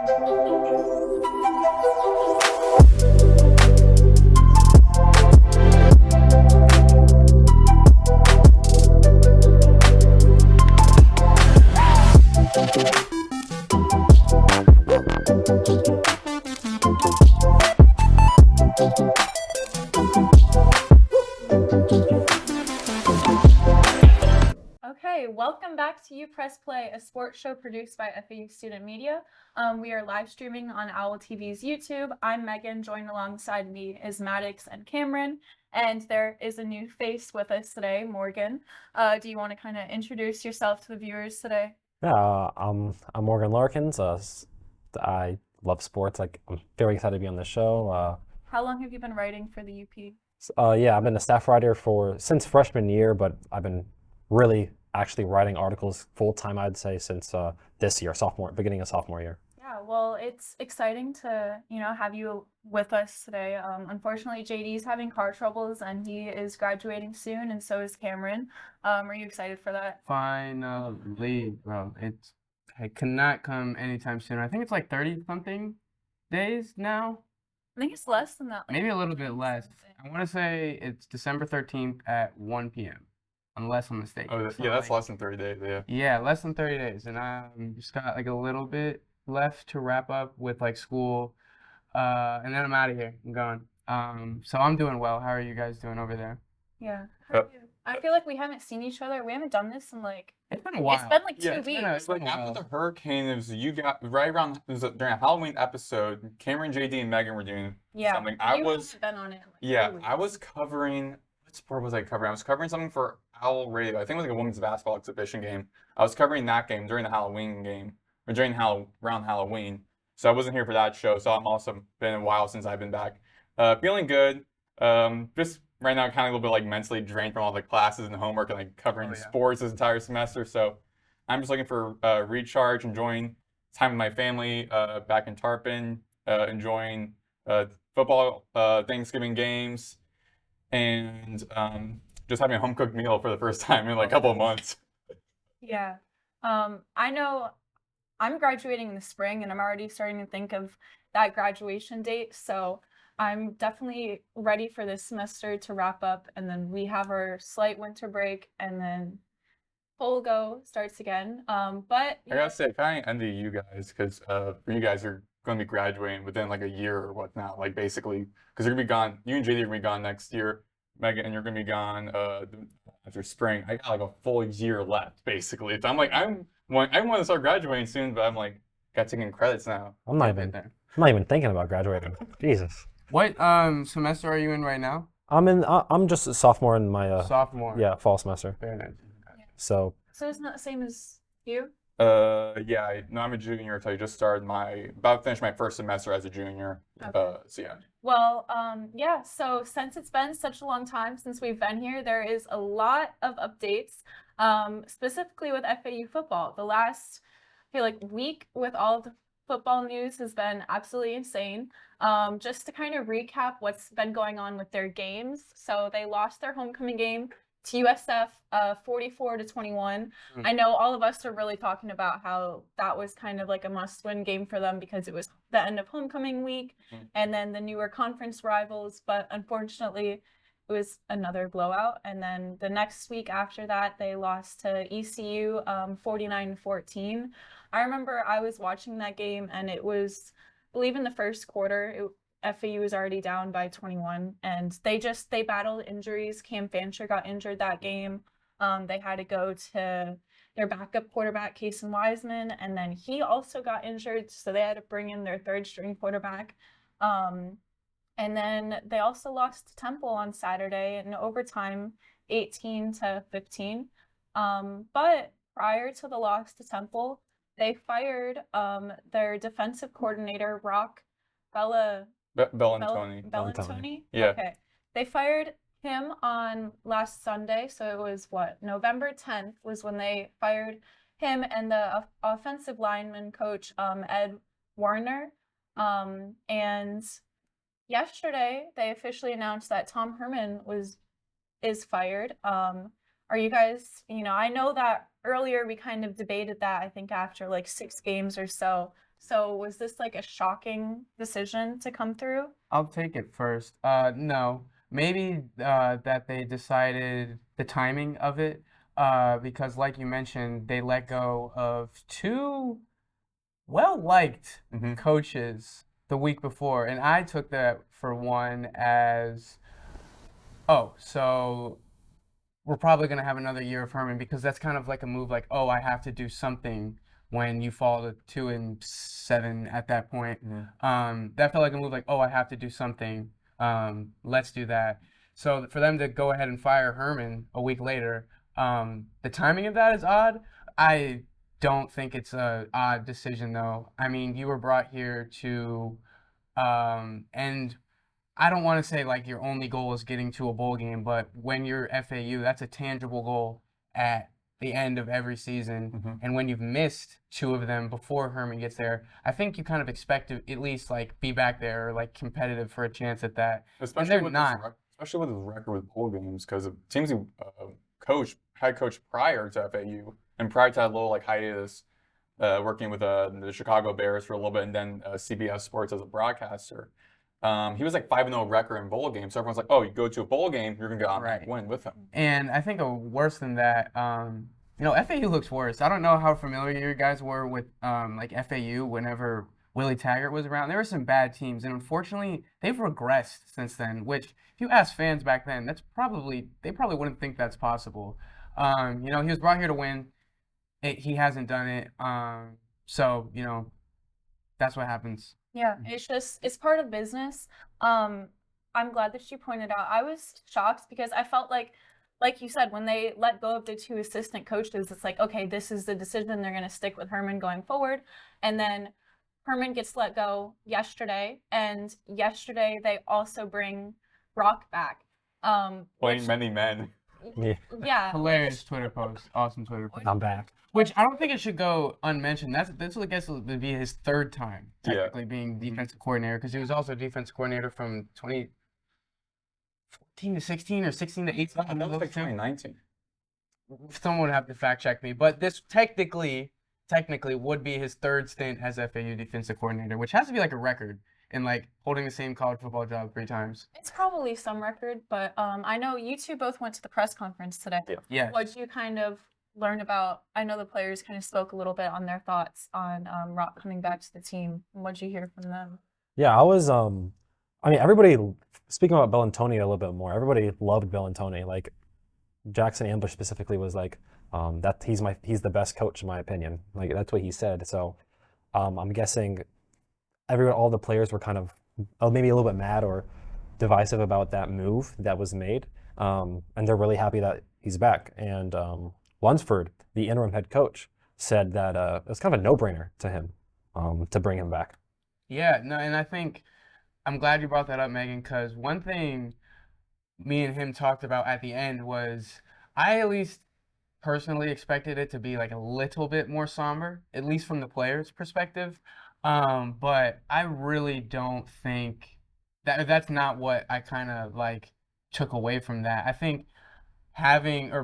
Okay, welcome back to UPress Play, a sports show produced by FAU Student Media. We are live streaming on OwlTV's YouTube. I'm Megan. Joined alongside me is Maddox and Cameron, and there is a new face with us today, Morgan. Do you want to kind of introduce yourself to the viewers today? Yeah, I'm Morgan Larkin. I love sports. I'm very excited to be on the show. How long have you been writing for the UP? Yeah, I've been a staff writer since freshman year, but I've been really actually writing articles full time, I'd say, since this year, beginning of sophomore year. Yeah, well, it's exciting to, have you with us today. Unfortunately, JD's having car troubles and he is graduating soon, and so is Cameron. Are you excited for that? Finally, bro. I cannot come anytime soon. I think it's like 30-something days now. I think it's less than that. Maybe a little bit less. I want to say it's December 13th at 1 p.m. Unless I'm mistaken. Oh, yeah, that's less than 30 days, yeah. Yeah, less than 30 days. And I just got like a little bit left to wrap up with like school. And then I'm out of here. I'm gone. So I'm doing well. How are you guys doing over there? Yeah. How are you? I feel like we haven't seen each other. We haven't done this in it's been a while. It's been like 2 weeks. It's like after the hurricane, it was during a Halloween episode, Cameron, JD, and Megan were doing something. You haven't been on it in like 2 weeks. I was covering, what sport was I covering? I was covering something for Owl Radio. I think it was like a women's basketball exhibition game. I was covering that game during the Halloween game, or around Halloween. So I wasn't here for that show. So I'm also been a while since I've been back. Feeling good. Just right now, kind of a little bit like mentally drained from all the classes and homework and like covering sports this entire semester. So I'm just looking for recharge, enjoying time with my family back in Tarpon, enjoying football, Thanksgiving games, and just having a home cooked meal for the first time in like a couple of months. Yeah. I know I'm graduating in the spring and I'm already starting to think of that graduation date. So I'm definitely ready for this semester to wrap up, and then we have our slight winter break, and then full go starts again. But I gotta say, I kind of envy you guys because you guys are going to be graduating within like a year or whatnot, like basically, because you're gonna be gone. You and JD are gonna be gone next year, Megan, and you're gonna be gone after spring. I got like a full year left, basically. So I'm like, I want to start graduating soon, but I'm like, got taking credits now. I'm not even thinking about graduating. Jesus. What semester are you in right now? I'm just a sophomore in my sophomore. Yeah, fall semester. Very nice. So it's not the same as you? I'm a junior, so I just started about to finish my first semester as a junior. Okay. So yeah. Well, so since it's been such a long time since we've been here, there is a lot of updates, specifically with FAU football. The last, I feel like, week with all of the football news has been absolutely insane. Just to kind of recap what's been going on with their games. So they lost their homecoming game to USF 44-21. I know all of us are really talking about how that was kind of like a must-win game for them because it was the end of homecoming week and then the newer conference rivals, but unfortunately it was another blowout. And then the next week after that, they lost to ECU 49-14. I remember I was watching that game and it was, I believe in the first quarter, FAU was already down by 21, and they battled injuries. Cam Fancher got injured that game. They had to go to their backup quarterback, Casey Wiseman, and then he also got injured, so they had to bring in their third string quarterback. And then they also lost to Temple on Saturday in overtime, 18-15. But prior to the loss to Temple, they fired their defensive coordinator, Bellantoni? Yeah. Okay. They fired him on last Sunday, so it was November 10th was when they fired him and the offensive lineman coach, Ed Warinner. And yesterday they officially announced that Tom Herman is fired. Are you guys, I know that earlier we kind of debated that, I think after like 6 games or so. So was this like a shocking decision to come through? I'll take it first. No, maybe that they decided the timing of it, because like you mentioned, they let go of two well-liked Mhm. coaches the week before, and I took that for one as, oh, so we're probably going to have another year of Herman, because that's kind of like a move like, oh, I have to do something when you fall to 2-7 at that point. That felt like a move like, oh, I have to do something. Let's do that. So for them to go ahead and fire Herman a week later, the timing of that is odd. I don't think it's a odd decision though. I mean, you were brought here to end. I don't want to say like your only goal is getting to a bowl game, but when you're FAU, that's a tangible goal at the end of every season. And when you've missed two of them before Herman gets there, I think you kind of expect to at least like be back there or like competitive for a chance at that. Especially they're with not. especially with his record with bowl games, because it seems he head coach prior to FAU and prior to that little like hiatus, working with the Chicago Bears for a little bit, and then CBS Sports as a broadcaster. He was like 5-0 record in bowl games. So everyone's like, oh, you go to a bowl game, you're gonna get on that win with him. And I think worse than that, FAU looks worse. I don't know how familiar you guys were with like FAU whenever Willie Taggart was around. There were some bad teams, and unfortunately, they've regressed since then. Which, if you ask fans back then, they probably wouldn't think that's possible. He was brought here to win. He hasn't done it. So that's what happens. Yeah, it's part of business. I'm glad that you pointed out. I was shocked because I felt like you said, when they let go of the two assistant coaches, it's like, okay, this is the decision. They're going to stick with Herman going forward. And then Herman gets let go yesterday. And yesterday they also bring Brock back. Playing many men. Yeah. Hilarious Twitter post. Awesome Twitter post. I'm back. Which I don't think it should go unmentioned. That's what I guess would be his third time technically being defensive coordinator, because he was also defensive coordinator from 2014 to 16 or 16 to 18. That was like 2019. Someone would have to fact check me, but this technically would be his third stint as FAU defensive coordinator, which has to be like a record in like holding the same college football job 3 times. It's probably some record, but I know you two both went to the press conference today. Yeah. What'd you kind of learn about? I know the players kind of spoke a little bit on their thoughts on Rock coming back to the team. What'd you hear from them? Yeah, I was everybody, speaking about Bellantoni a little bit more, everybody loved Bellantoni. Like Jackson Ambush specifically was like, that he's the best coach in my opinion. Like that's what he said. So I'm guessing all the players were kind of maybe a little bit mad or divisive about that move that was made. And they're really happy that he's back. And Lunsford, the interim head coach, said that it was kind of a no-brainer to him to bring him back. Yeah, no, and I think I'm glad you brought that up, Megan, because one thing me and him talked about at the end was I at least personally expected it to be like a little bit more somber, at least from the players' perspective. But I really don't think that's not what I kind of like took away from that. I think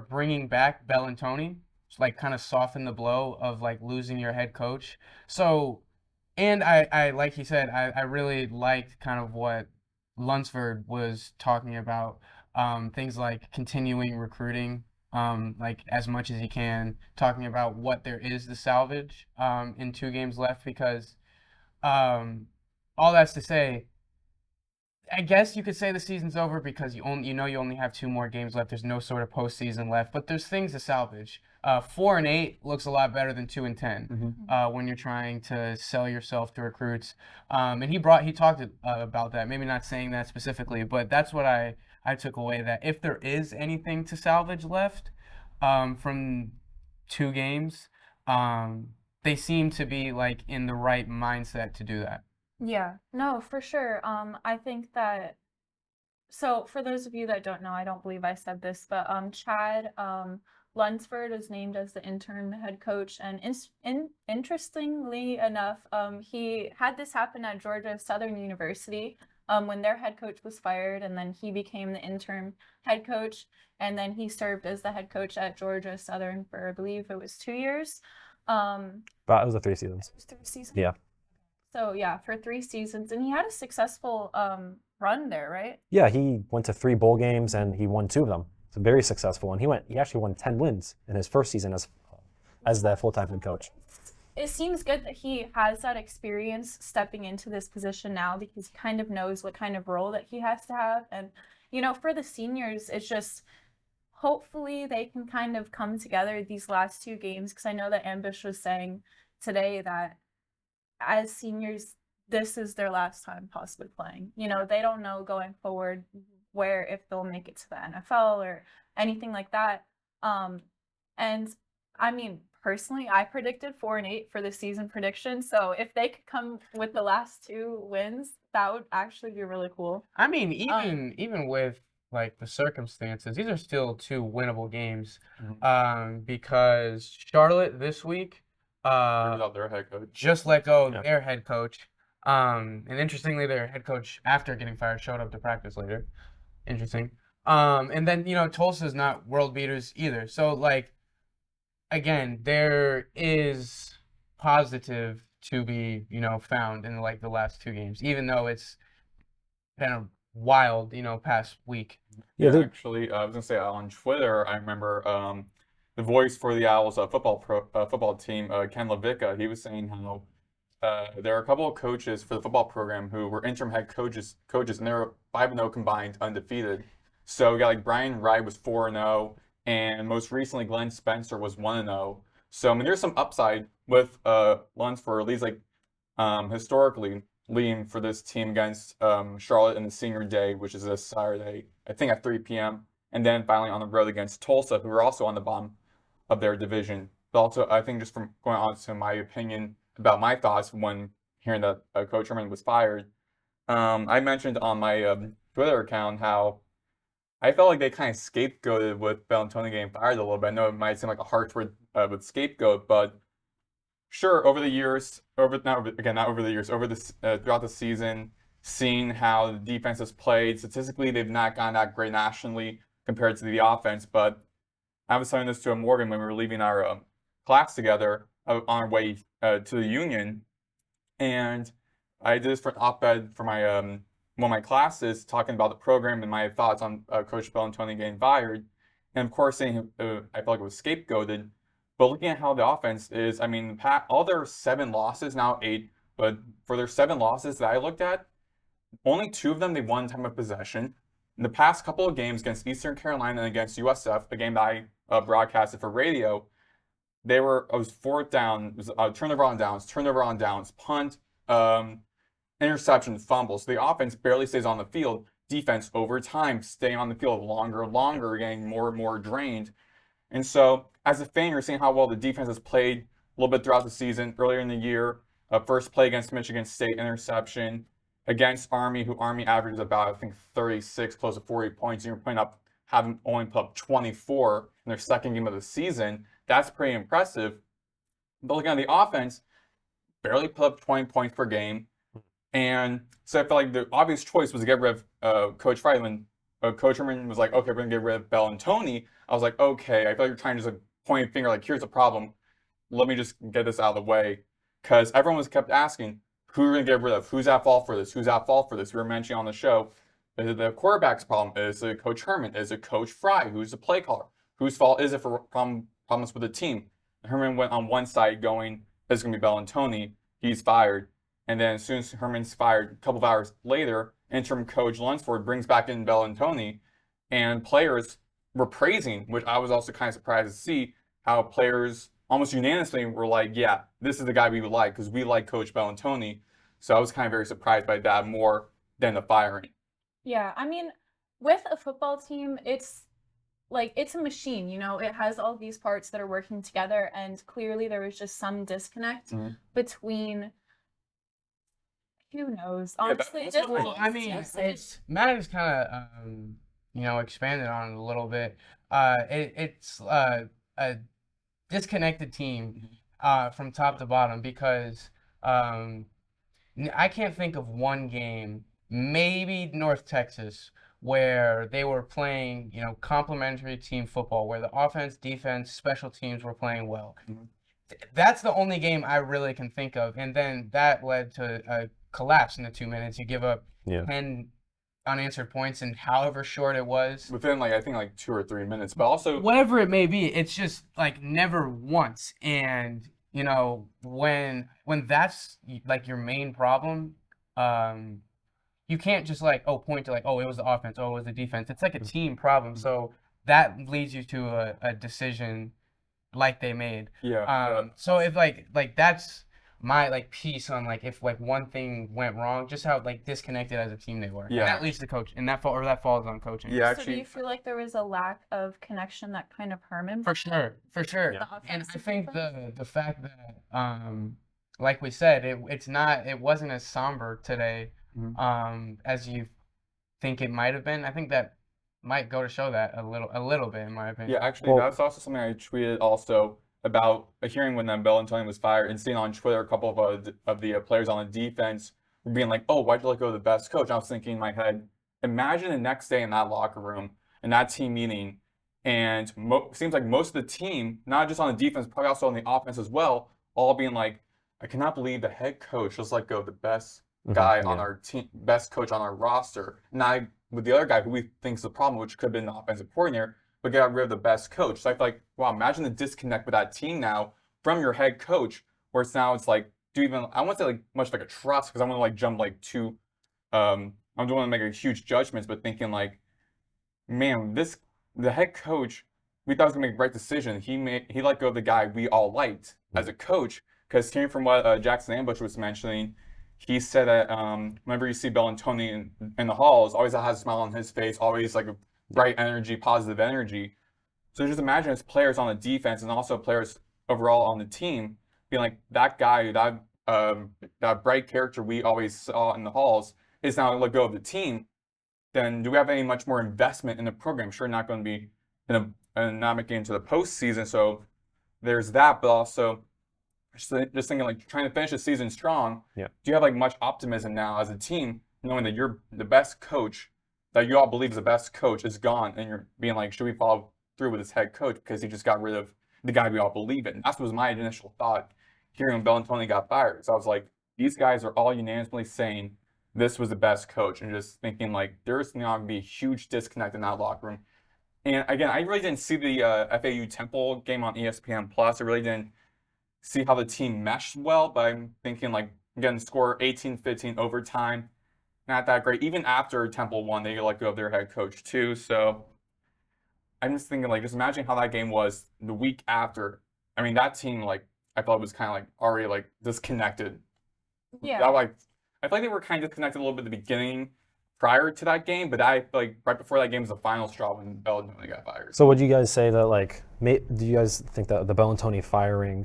bringing back Bellantoni like kind of softened the blow of like losing your head coach. So, and I like he said, I really liked kind of what Lunsford was talking about, things like continuing recruiting, like as much as he can, talking about what there is to salvage in 2 games left, because all that's to say, I guess you could say the season's over because you only have 2 more games left. There's no sort of postseason left, but there's things to salvage. 4-8 looks a lot better than 2-10 when you're trying to sell yourself to recruits. And he talked about that. Maybe not saying that specifically, but that's what I took away. That if there is anything to salvage left from 2 games, they seem to be like in the right mindset to do that. Yeah, no, for sure. I think that, so for those of you that don't know, I don't believe I said this, but Chad Lunsford was named as the interim head coach, and interestingly enough, he had this happen at Georgia Southern University when their head coach was fired, and then he became the interim head coach, and then he served as the head coach at Georgia Southern for, I believe it was 2 years. But it was 3 seasons. It was 3 seasons. Yeah. So yeah, for 3 seasons, and he had a successful run there, right? Yeah, he went to 3 bowl games and he won 2 of them. So very successful. And he actually won 10 wins in his first season as the full-time head coach. It seems good that he has that experience stepping into this position now because he kind of knows what kind of role that he has to have. And, for the seniors, it's just hopefully they can kind of come together these last 2 games, because I know that Ambush was saying today that as seniors, this is their last time possibly playing. They don't know going forward if they'll make it to the NFL or anything like that. And I mean, personally, I predicted 4-8 for the season prediction. So if they could come with the last 2 wins, that would actually be really cool. I mean, even with like the circumstances, these are still 2 winnable games. Because Charlotte this week Without their head coach. just let go of their head coach. And interestingly, their head coach, after getting fired, showed up to practice later. Interesting. And then, Tulsa's not world beaters either. So, like, again, there is positive to be, found in, like, the last 2 games, even though it's been a wild, past week. Yeah, Actually, I was gonna say on Twitter, I remember the voice for the Owls football team, Ken Levicka, he was saying how there are a couple of coaches for the football program who were interim head coaches, and they were 5-0 combined, undefeated. So we got like Brian Wright was 4-0, and most recently Glenn Spencer was 1-0. So I mean, there's some upside with Lunsford, at least like historically leading for this team against Charlotte in the senior day, which is this Saturday, I think at 3 p.m. And then finally on the road against Tulsa, who are also on the bottom of their division. But also, I think just from going on to my opinion about my thoughts when hearing that Coach Herman was fired, I mentioned on my Twitter account how I felt like they kind of scapegoated with Bellantoni getting fired a little bit. I know it might seem like a harsh word with scapegoat, but sure, over the years, throughout the season, seeing how the defense has played, statistically, they've not gone that great nationally compared to the offense. But I was telling this to Morgan when we were leaving our class together on our way to the Union, and I did this for an op-ed for my one of my classes, talking about the program and my thoughts on Coach Bellantoni getting fired. And of course, saying I felt like it was scapegoated. But looking at how the offense is, I mean, all their 7 losses, now 8, but for their 7 losses that I looked at, only 2 of them they won time of possession. In the past couple of games against Eastern Carolina and against USF, a game that I broadcasted for radio, it was 4th down, it was turnover on downs, punt, interception, fumbles. So the offense barely stays on the field. Defense over time staying on the field longer, getting more and more drained. And so, as a fan, you're seeing how well the defense has played a little bit throughout the season. Earlier in the year, first play against Michigan State, interception. Against Army, who Army averages about, I think, 36, close to 40 points. And you're having only put up 24 in their second game of the season. That's pretty impressive. But looking at the offense, barely put up 20 points per game. And so I felt like the obvious choice was to get rid of Coach Friedland. Coach Herman was like, okay, we're going to get rid of Bellantoni. I was like, okay, I feel like you're trying to just point a finger, like, here's a problem. Let me just get this out of the way. Because everyone was kept asking, who are we going to get rid of? Who's at fault for this? Who's at fault for this? We were mentioning on the show, is it the quarterback's problem? Is it Coach Herman? Is it Coach Fry? Who's the play caller? Whose fault is it for problems with the team? Herman went on one side going, it's going to be Bellantoni. He's fired. And then as soon as Herman's fired, a couple of hours later, interim coach Lunsford brings back in Bellantoni, and players were praising, which I was also kind of surprised to see, how players almost unanimously were like, yeah, this is the guy we would like because we like Coach Bellantoni. So I was kind of very surprised by that more than the firing. Yeah, I mean, with a football team, it's a machine, it has all these parts that are working together, and clearly there was just some disconnect between, who knows, honestly. Maddox kind of, expanded on it a little bit. It's a disconnected team from top to bottom because I can't think of one game, maybe North Texas, where they were playing, complementary team football, where the offense, defense, special teams were playing well. that's the only game I really can think of. And then that led to a collapse in the 2 minutes. You give up 10 unanswered points in however short it was. Within I think 2 or 3 minutes, but also Whatever it may be, it's just never once. And when that's your main problem, you can't just point to it was the offense, oh, it was the defense. It's a team problem. So that leads you to a decision like they made. Yeah. So if that's my piece on if one thing went wrong, just how disconnected as a team they were. Yeah. And that leads to coach, and that falls on coaching. Yeah, So do you feel like there was a lack of connection that kind of Herman? For sure. Yeah. And I think the fact that like we said, it wasn't as somber today as you think it might have been. I think that might go to show that a little bit, in my opinion. Yeah, actually, that's also something I tweeted also about hearing when Bellantoni was fired and seeing on Twitter a couple of the players on the defense being like, "Oh, why'd you let go of the best coach?" And I was thinking in my head, imagine the next day in that locker room, in that team meeting, and seems like most of the team, not just on the defense, probably also on the offense as well, all being like, "I cannot believe the head coach just let go of the best guy on our team, best coach on our roster." And with the other guy who we think is the problem, which could have been the offensive coordinator, but got rid of the best coach. So I feel like, wow, imagine the disconnect with that team now from your head coach, where it's I won't say much a trust, because I want to jump to, I don't want to make a huge judgments, but thinking man, the head coach, we thought was going to make the right decision. He let go of the guy we all liked as a coach, because hearing from what Jackson Ambush was mentioning, he said that whenever you see Bellantoni in the halls, always has a smile on his face, always a bright energy, positive energy. So just imagine as players on the defense and also players overall on the team being that guy, that bright character we always saw in the halls is now let go of the team. Then do we have any much more investment in the program? Sure, not going to be not making it into the postseason. So there's that, but also just thinking trying to finish the season strong. Yeah. Do you have much optimism now as a team, knowing that you're the best coach, that you all believe is the best coach, is gone, and you're being should we follow through with this head coach because he just got rid of the guy we all believe in? That was my initial thought hearing when Bellantoni got fired. So I was like, these guys are all unanimously saying this was the best coach, and just thinking there's now going to be a huge disconnect in that locker room. And again, I really didn't see the FAU Temple game on ESPN Plus. I really didn't see how the team meshed well, but I'm thinking again, score 18-15 overtime, not that great. Even after Temple won, they let go of their head coach too. So I'm just thinking just imagine how that game was the week after. I mean, that team I thought was kind of already disconnected. Yeah. I feel like they were kind of disconnected a little bit at the beginning prior to that game, but I feel right before that game was the final straw when Bellantoni got fired. So would you guys say that do you guys think that the Bellantoni firing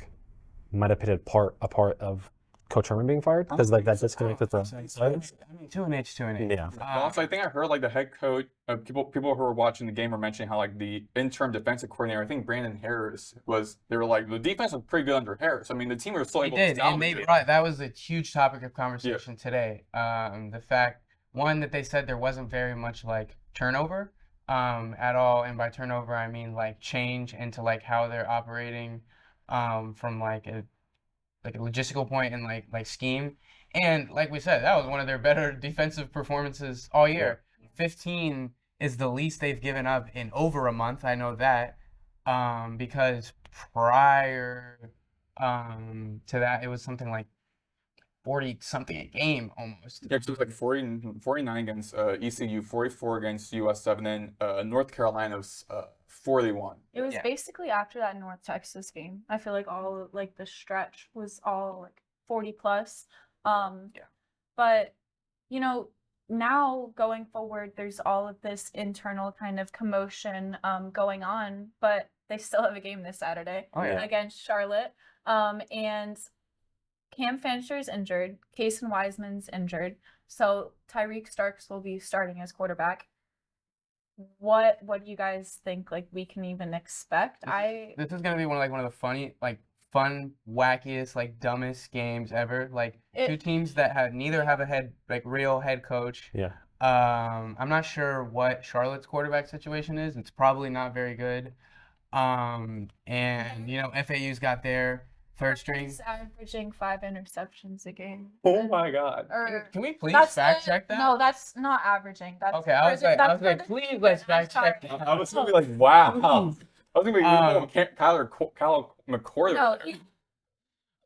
might have played a part of Coach Herman being fired? Because that disconnect with the. I mean, 2-8. Yeah. Also, I think I heard the head coach, people who were watching the game were mentioning how the interim defensive coordinator, I think Brandon Harris they were the defense was pretty good under Harris. I mean, the team was still able to salvage it. Right, that was a huge topic of conversation today. The fact, one, that they said there wasn't very much turnover at all, and by turnover I mean change into how they're operating from a logistical point and scheme. And like we said, that was one of their better defensive performances all year. 15 is the least they've given up in over a month. I know that because prior to that, it was something 40-something a game almost. Yeah, so it was 49 against ECU, 44 against US7, and North Carolina was 41. It was basically after that North Texas game. I feel all the stretch was all 40 plus. But now going forward, there's all of this internal kind of commotion going on, but they still have a game this Saturday against Charlotte. And Cam Fancher's injured, Kason Wiseman's injured, so Tyreek Starks will be starting as quarterback. What do you guys think we can even expect? This is gonna be one of the funny, fun, wackiest, dumbest games ever. Two teams that neither have a real head coach. Yeah. I'm not sure what Charlotte's quarterback situation is. It's probably not very good. And FAU's got their third string. He's averaging 5 interceptions a game. Oh my God. Or Can we please that's fact check that? No, that's not averaging. That's Okay, I was for the- like, that's for the please season. let's I'm fact check sorry. that. I was gonna be like, wow. I was gonna be Kyler McCord. No, he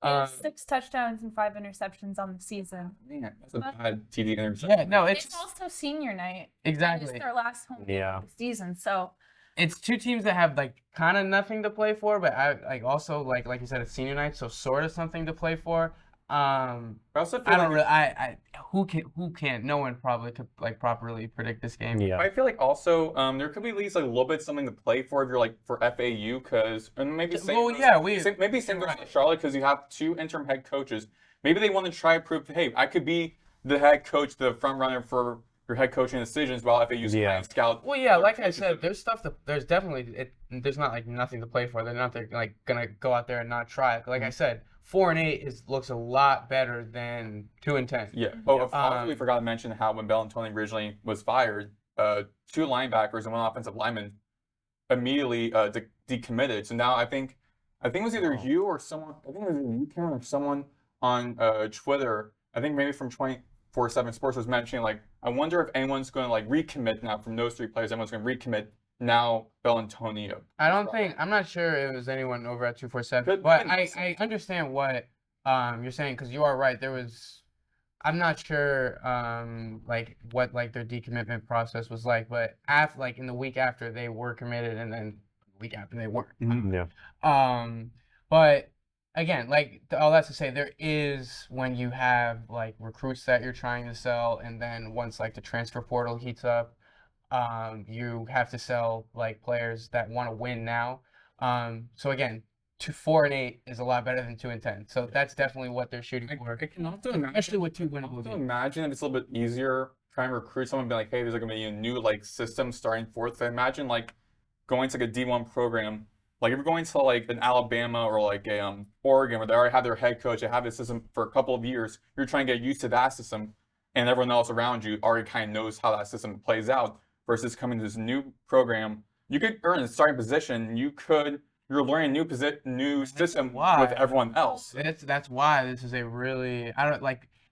has Um, 6 touchdowns and 5 interceptions on the season. Man, that's a bad TD interception. yeah, no, It's it's also senior night. exactly. It's their last home game Yeah. of the season, so It's two teams that have like kind of nothing to play for, but I like also like you said, it's senior night, so sort of something to play for. I also feel I don't like really. Who can't? No one probably could like properly predict this game. Yeah. I feel like also there could be at least like a little bit something to play for if you're like for FAU because and maybe same. Well, yeah, maybe same goes right. to Charlotte because you have 2 interim head coaches. Maybe they want to try to prove, hey, I could be the head coach, the front runner for your head coaching decisions while FAU's Yeah. scout. Well, yeah, like I said, there's stuff that there's definitely there's not like nothing to play for. They're not like gonna go out there and not try it. But like I said, 4-8 looks a lot better than 2-10. Yeah. Oh, also we forgot to mention how when Bellantoni originally was fired, 2 linebackers and 1 offensive lineman immediately decommitted. So now I think it was either you or someone. I think it was you, Karen, or someone on Twitter. I think maybe from 24/7 Sports was mentioning like, I wonder if anyone's going to like recommit now from those 3 players. Anyone's going to recommit now. Bellantoni. I'm not sure it was anyone over at 247, Could- but could- I understand what you're saying because you are right. I'm not sure like what like their decommitment process was like, but after like in the week after they were committed and then the week after they weren't. Yeah. But again, like all that's to say, there is when you have like recruits that you're trying to sell, and then once like the transfer portal heats up, you have to sell like players that want to win now. So again, 4-8 is a lot better than 2-10. So that's definitely what they're shooting for. I can also imagine, Especially with 2 winnable also games. imagine if it's a little bit easier trying to recruit someone and be like, hey, there's going to be a new like system starting forth. So imagine like going to like a D1 program. Like if you're going to like an Alabama or like a Oregon where they already have their head coach, they have this system for a couple of years, you're trying to get used to that system and everyone else around you already kind of knows how that system plays out versus coming to this new program. You could earn a starting position. You're learning a new system why. with everyone else. That's why this is a really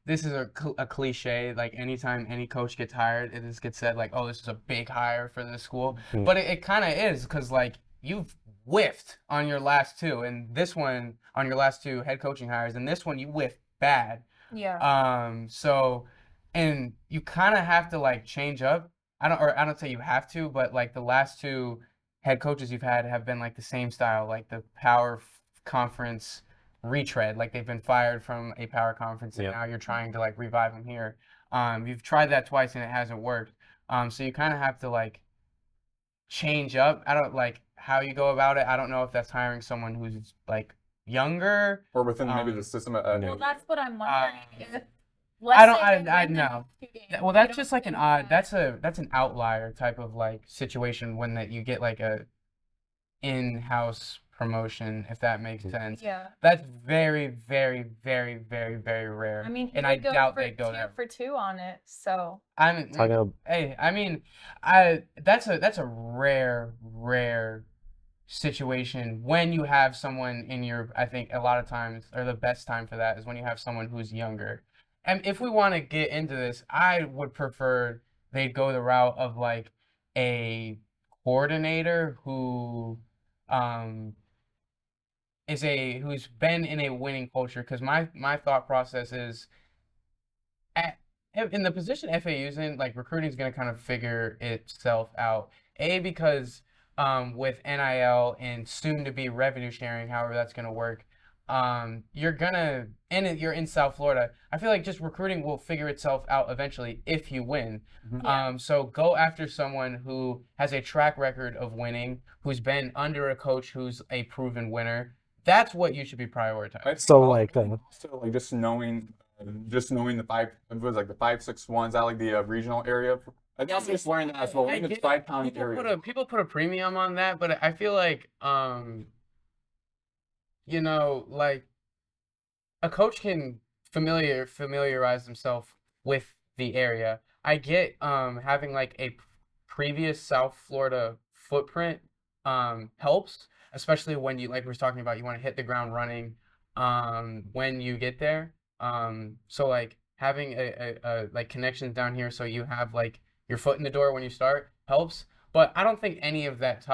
this is a cliche. Like anytime any coach gets hired, it just gets said like, oh, this is a big hire for this school. But it kind of is because like you've whiffed on your last 2, and this one on your last 2 head coaching hires, and this one you whiffed bad. yeah. So, and you kind of have to like change up. I don't say you have to, but like the last 2 head coaches you've had have been like the same style, like the power conference retread. Like they've been fired from a power conference, and now you're trying to like revive them here. You've tried that twice and it hasn't worked. So you kind of have to like change up. I don't like how you go about it. I don't know if that's hiring someone who's like younger Or within maybe the system. Well, that's what I'm wondering. If, I don't. let's say they I win the know. next 2 games, Well, you that's don't just like an think odd. that- That's an outlier type of like situation when that you get like a in-house promotion, if that makes sense. Yeah. That's very, very, very, very, very rare. I mean, he and I would go doubt for they go 2 there. for 2 on it. So I mean, Talking about, hey, I mean, that's a rare situation when you have someone in your. I think a lot of times, or the best time for that is when you have someone who's younger. And if we want to get into this, I would prefer they go the route of like a coordinator who who's been in a winning culture, because my thought process is in the position FAU's in, like recruiting is going to kind of figure itself out. Because with NIL and soon to be revenue sharing, however that's going to work, you're in South Florida. I feel like just recruiting will figure itself out eventually if you win. Yeah. So go after someone who has a track record of winning, who's been under a coach who's a proven winner. That's what you should be prioritizing. So like, also like just knowing the 5-6-1s out like the regional area. I think I'm just learning that as well. I In the get- 5-pound area. People put a premium on that, but I feel like like a coach can familiarize himself with the area. I get having like a previous South Florida footprint helps, especially when you, like we were talking about, you want to hit the ground running. when you get there. So like having a like connections down here, so you have like your foot in the door when you start helps. But I don't think any of that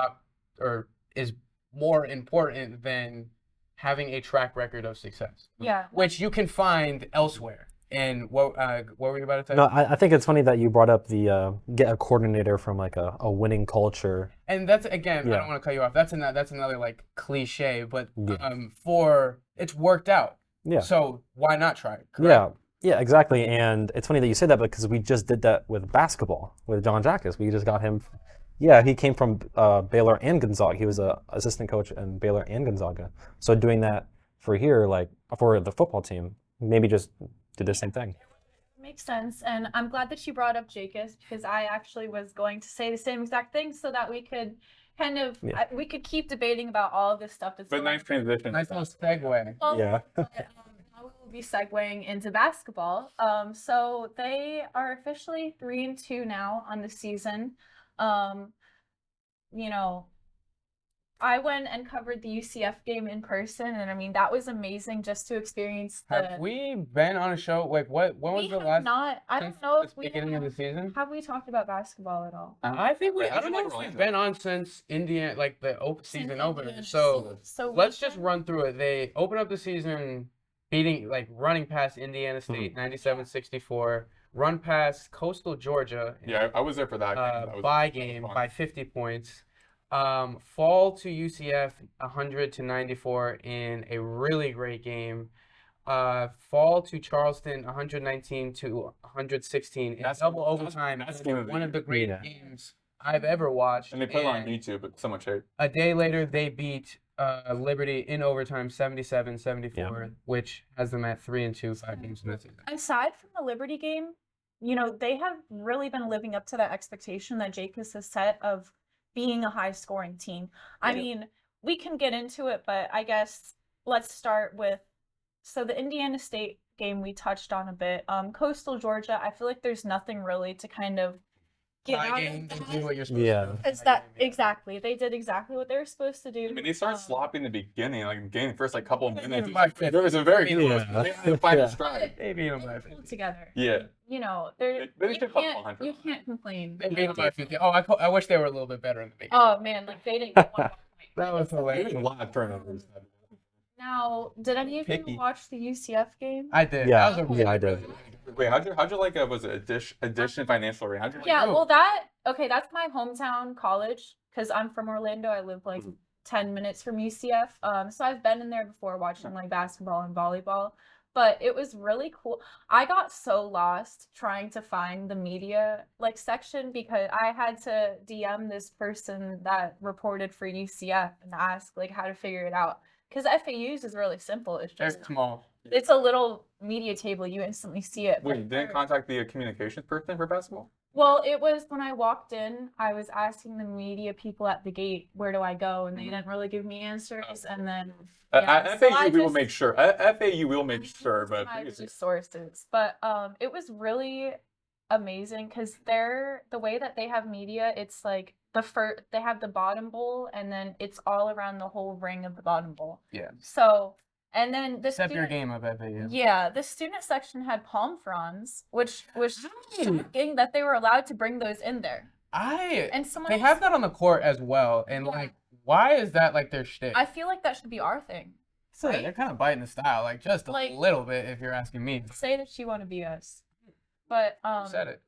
is more important than having a track record of success, Yeah. which you can find elsewhere. And what were you about to say? No, I think it's funny that you brought up the get a coordinator from like a winning culture. And that's again, I Yeah. don't want to cut you off. That's another like cliche, but Yeah. it's worked out. Yeah. So why not try it? Yeah. Correct? Yeah, exactly. And it's funny that you say that because we just did that with basketball with John Jackas. We just got him. Yeah, he came from Baylor and Gonzaga. He was a assistant coach in Baylor and Gonzaga. So doing that for here, like for the football team, maybe just do the same thing. Makes sense. And I'm glad that you brought up Jacobs because I actually was going to say the same exact thing so that we could kind of we could keep debating about all of this stuff. That's But nice transition. Nice little segue. Yeah. Now we will be segueing into basketball. So they are officially 3-2 now on the season. You know, I went and covered the UCF game in person, and I mean that was amazing just to experience the. Have we been on a show? Like when was We the have last? not. I since don't know the if we beginning of the season. have we talked about basketball at all. I think we. Wait, I how'd don't you know like if we've Orlando? been on since Indiana, like the season Since opener. Indiana So So let's we just can- run through it. They open up the season running past Indiana State 97-64, run past Coastal Georgia. Yeah, I was there for that. That was Bye game fun. by 50 points. Fall to UCF 100-94 in a really great game. Fall to Charleston 119-116 in double overtime. That's It game was of the one of the great Yeah. games I've ever watched. And they put it on YouTube, but so much hate. A day later, they beat Liberty in overtime 77-74, which has them at 3-2, 5 games in the season. Aside from the Liberty game, you know, they have really been living up to that expectation that Jacobs has set of being a high scoring team. I mean, we can get into it, but I guess let's start with so the Indiana State game we touched on a bit. Coastal Georgia, I feel like there's nothing really to kind of get Bye out game, of they that. do what you're supposed Yeah. to do. It's that exactly. They did exactly what they were supposed to do. I mean, they started sloppy in the beginning, like the first like couple of They minutes. beat them by 50. There was a very Yeah. close. They had to find Yeah. a stride. They beat them by Pulled 50. together. Yeah. You know, they're They you should put can't 100 you on it. can't complain. They beat them by 50. Oh, I wish they were a little bit better in the beginning. Oh man, like they didn't get one more point. That was There's a hilarious. lot of turnovers. Now, did any of Picky. you watch the UCF game? I did. Yeah, That was a yeah, I did. Wait, how'd you like was it addition financial rate? How'd you like Yeah, Oh. well that's my hometown college because I'm from Orlando. I live like 10 minutes from UCF. So I've been in there before watching like basketball and volleyball, but it was really cool. I got so lost trying to find the media like section because I had to DM this person that reported for UCF and ask like how to figure it out. Because FAU's is really simple. It's They're just small. it's a little media table. You instantly see it. Wait, didn't contact the communications person for basketball? Well, it was when I walked in, I was asking the media people at the gate, where do I go? And they didn't really give me answers. And then At so FAU, I we will just- make sure. At FAU, we'll make used sure. But my sources. But it was really amazing because the way that they have media, it's like they have the bottom bowl and then it's all around the whole ring of the bottom bowl. Yeah. So and then the Step your student, game up, FAU. yeah, the student section had palm fronds, which was shocking that they were allowed to bring those in there. And someone They have that on the court as well, and Yeah. like, why is that like their shtick? I feel like that should be our thing. right? They're kind of biting the style, like just a Like- little bit, if you're asking me. Say that you want to be us. But Who said it?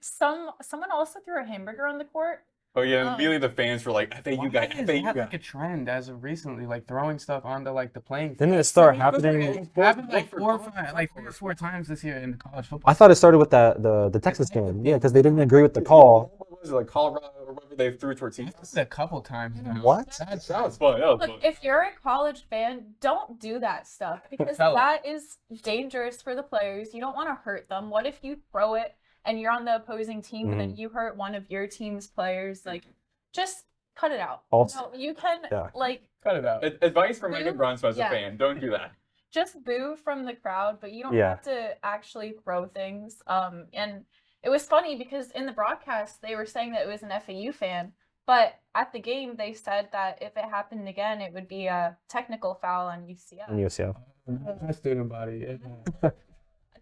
someone also threw a hamburger on the court. oh yeah, immediately the fans were like, FAU guy, Why is FAU that guy. like a trend as of recently, like throwing stuff onto like the playing field? Didn't it start It's happening? happened like for 4 or college 5, like 3 or 4 times this year in college football. I thought it started with the Texas game. Yeah, because they didn't agree with the call. What was it, like Colorado or whatever they threw towards I've Texas? seen it a couple times now. What? That was fun. That was Look, fun. if you're a college fan, don't do that stuff because Tell 'em. that is dangerous for the players. You don't want to hurt them. What if you throw it and you're on the opposing team and then you hurt one of your team's players? Like, just cut it out. Also- No, you can Yeah. like Cut it out. Advice from Megan Brunsma as a Yeah. fan: don't do that. just boo from the crowd, but you don't Yeah. have to actually throw things. And it was funny because in the broadcast they were saying that it was an FAU fan, But at the game, they said that if it happened again, it would be a technical foul on UCF. And UCF. My student body. Yeah.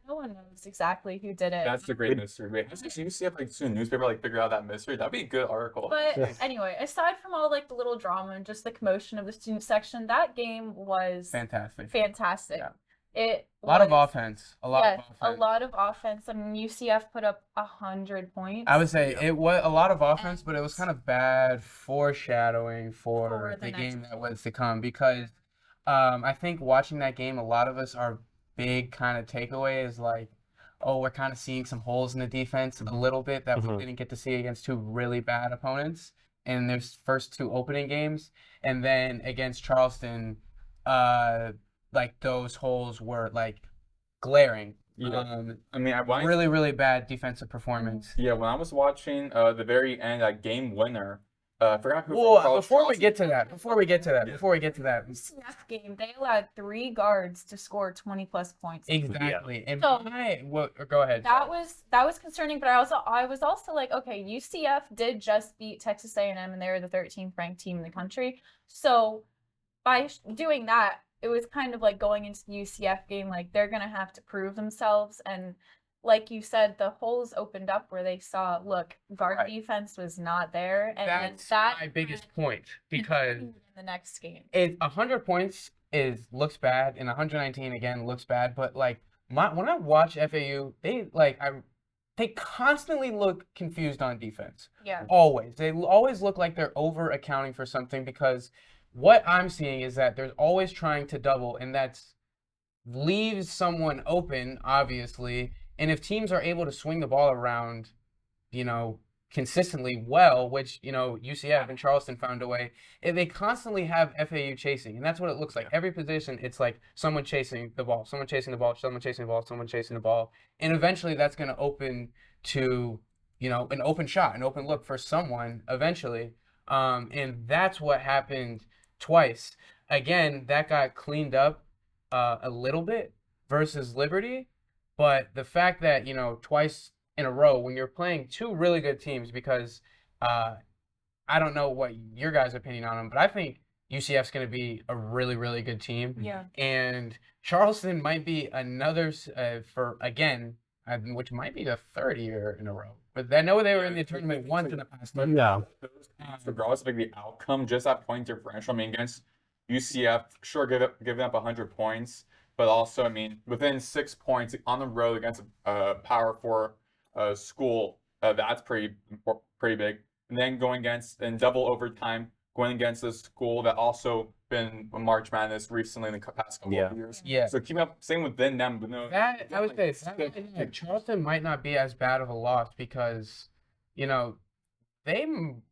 No one knows exactly who did it. That's the great mystery. Wait, has UCF like soon newspaper like figure out that mystery? That'd be a good article. But anyway, aside from all like the little drama and just the commotion of the student section, that game was Fantastic. fantastic. Yeah. It A lot of was- offense. A lot of offense. a lot of offense. I mean, UCF put up 100 points. I would say it was a lot of offense, but it was kind of bad foreshadowing for the the next game that was to come because I think watching that game, a lot of us, our big kind of takeaway is like, oh, we're kind of seeing some holes in the defense a little bit that we didn't get to see against two really bad opponents in their first two opening games. And then against Charleston, like those holes were like glaring. Yeah. I mean, Really, really bad defensive performance. Yeah, when I was watching the very end, that game winner, I forgot who. Well, before we get to that, UCF game, they allowed 3 guards to score 20+ points. exactly. And So- go ahead. That was concerning, but I was also like, okay, UCF did just beat Texas A&M, and they were the 13th ranked team in the country. So by doing that, it was kind of like going into the UCF game, like they're gonna have to prove themselves. And like you said, the holes opened up where they saw, look, guard Right. defense was not there, and then That's that my biggest point because continued in the next game. 100 points looks bad, and 119 again looks bad. But like when I watch FAU, they constantly look confused on defense. Yeah. Always. They always look like they're over accounting for something because what I'm seeing is that they're always trying to double, and that's leaves someone open, obviously. And if teams are able to swing the ball around, consistently well, which, UCF and Charleston found a way, they constantly have FAU chasing. And that's what it looks like. Every position, it's like someone chasing the ball, someone chasing the ball, someone chasing the ball, someone chasing the ball. And eventually that's going to open to, an open shot, an open look for someone eventually. And that's what happened twice. Again, that got cleaned up a little bit versus Liberty. But the fact that, twice in a row when you're playing two really good teams, because I don't know what your guys' opinion on them, but I think UCF's going to be a really, really good team. Yeah. And Charleston might be another which might be the third year in a row. But I know they were in the tournament once in the past. Yeah. Regardless of like the outcome, just that point differential. I mean, against UCF, sure, giving up 100 points, but also, I mean, within 6 points on the road against a Power 4 school, that's pretty big. And then going against in double overtime, going against a school that also been a March Madness recently in the past couple of years. Yeah. So keeping up, same within them, but no. I would say Charleston might not be as bad of a loss because, they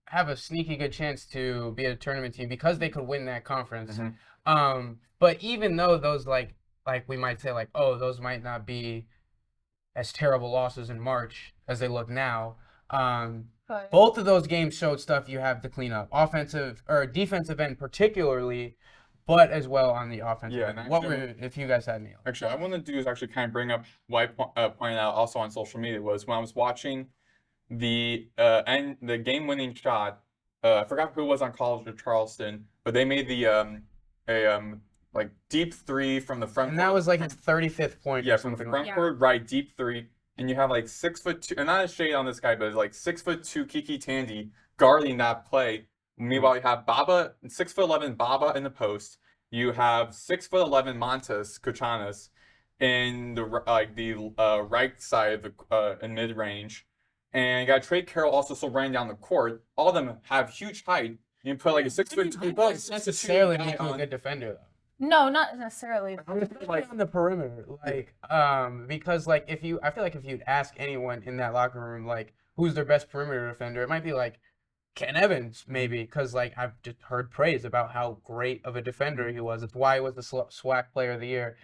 have a sneaky good chance to be a tournament team because they could win that conference. But even though those like we might say like, oh, those might not be as terrible losses in March as they look now. Both of those games showed stuff you have to clean up, offensive or defensive end particularly, but as well on the offensive. Yeah, end. and If you guys had any? Actually, I want to do is actually kind of bring up what I pointed out also on social media was when I was watching the game-winning shot. I forgot who it was on College of Charleston, but they made the like deep 3 from the front. And that was like his 35th point. Yeah, from the front court, right, deep 3, and you have like 6'2", and not a shade on this guy, but it's like 6'2" Kiki Tandy guarding that play. Meanwhile, you have 6'11" Baba in the post. You have 6'11" Montes Kuchanas in the right side of the in mid range, and you got Trey Carroll also still running down the court. All of them have huge height. You can put like a 6'2" Doesn't necessarily make you a good defender though. No, not necessarily. Like on the perimeter, because like I feel like if you'd ask anyone in that locker room like who's their best perimeter defender, it might be like Ken Evans maybe, because like I've just heard praise about how great of a defender he was. It's why he was the SWAC Player of the Year.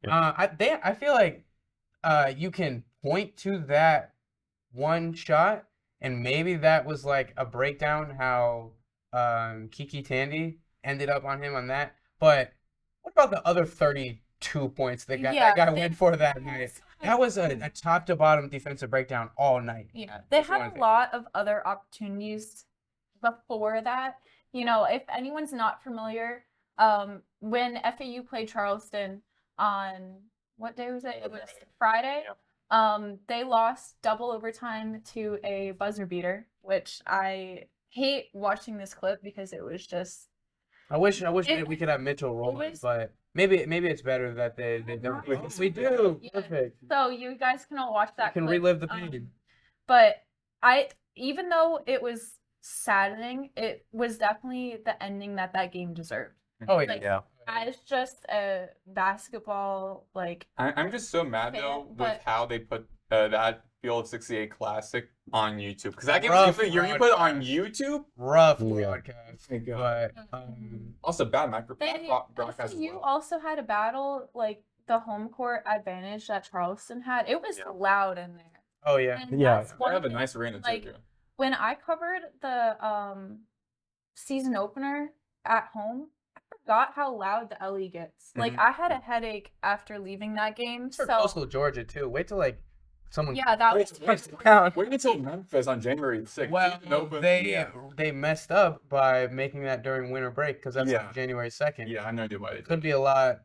I feel like you can point to that one shot, and maybe that was like a breakdown how Kiki Tandy ended up on him on that, but. What about the other 32 points that guy went for that night? That was a top to bottom defensive breakdown all night. Yeah, they had a lot of other opportunities before that, if anyone's not familiar, when FAU played Charleston on what day was it? It was Friday. They lost double overtime to a buzzer beater, which I hate watching this clip because it was just. I wish we could have Mitchell roll it, but maybe it's better that they don't. We do. Yeah. Perfect. So you guys can all watch that. You can clip. relive the pain. But even though it was saddening, it was definitely the ending that game deserved. Oh yeah. Like, Yeah. As just a basketball, I'm just so mad though with but- how they put that Field of 68 Classic on YouTube, because that game, Rough you're gonna put it on YouTube. Rough Yeah. broadcast, Thank but Also bad broadcast. You also had a battle, the home court advantage that Charleston had. It was loud in there. oh yeah. And Yeah. that's They one have a thing. nice arena too. When I covered the season opener at home, I forgot how loud the LE gets. I had a headache after leaving that game. For So Coastal Georgia too. Wait till someone. yeah, that was down. Wait until Memphis on January 6th. Well, they messed up by making that during winter break because that's Yeah. January 2nd. Yeah, I have no idea why they did. Could be a lot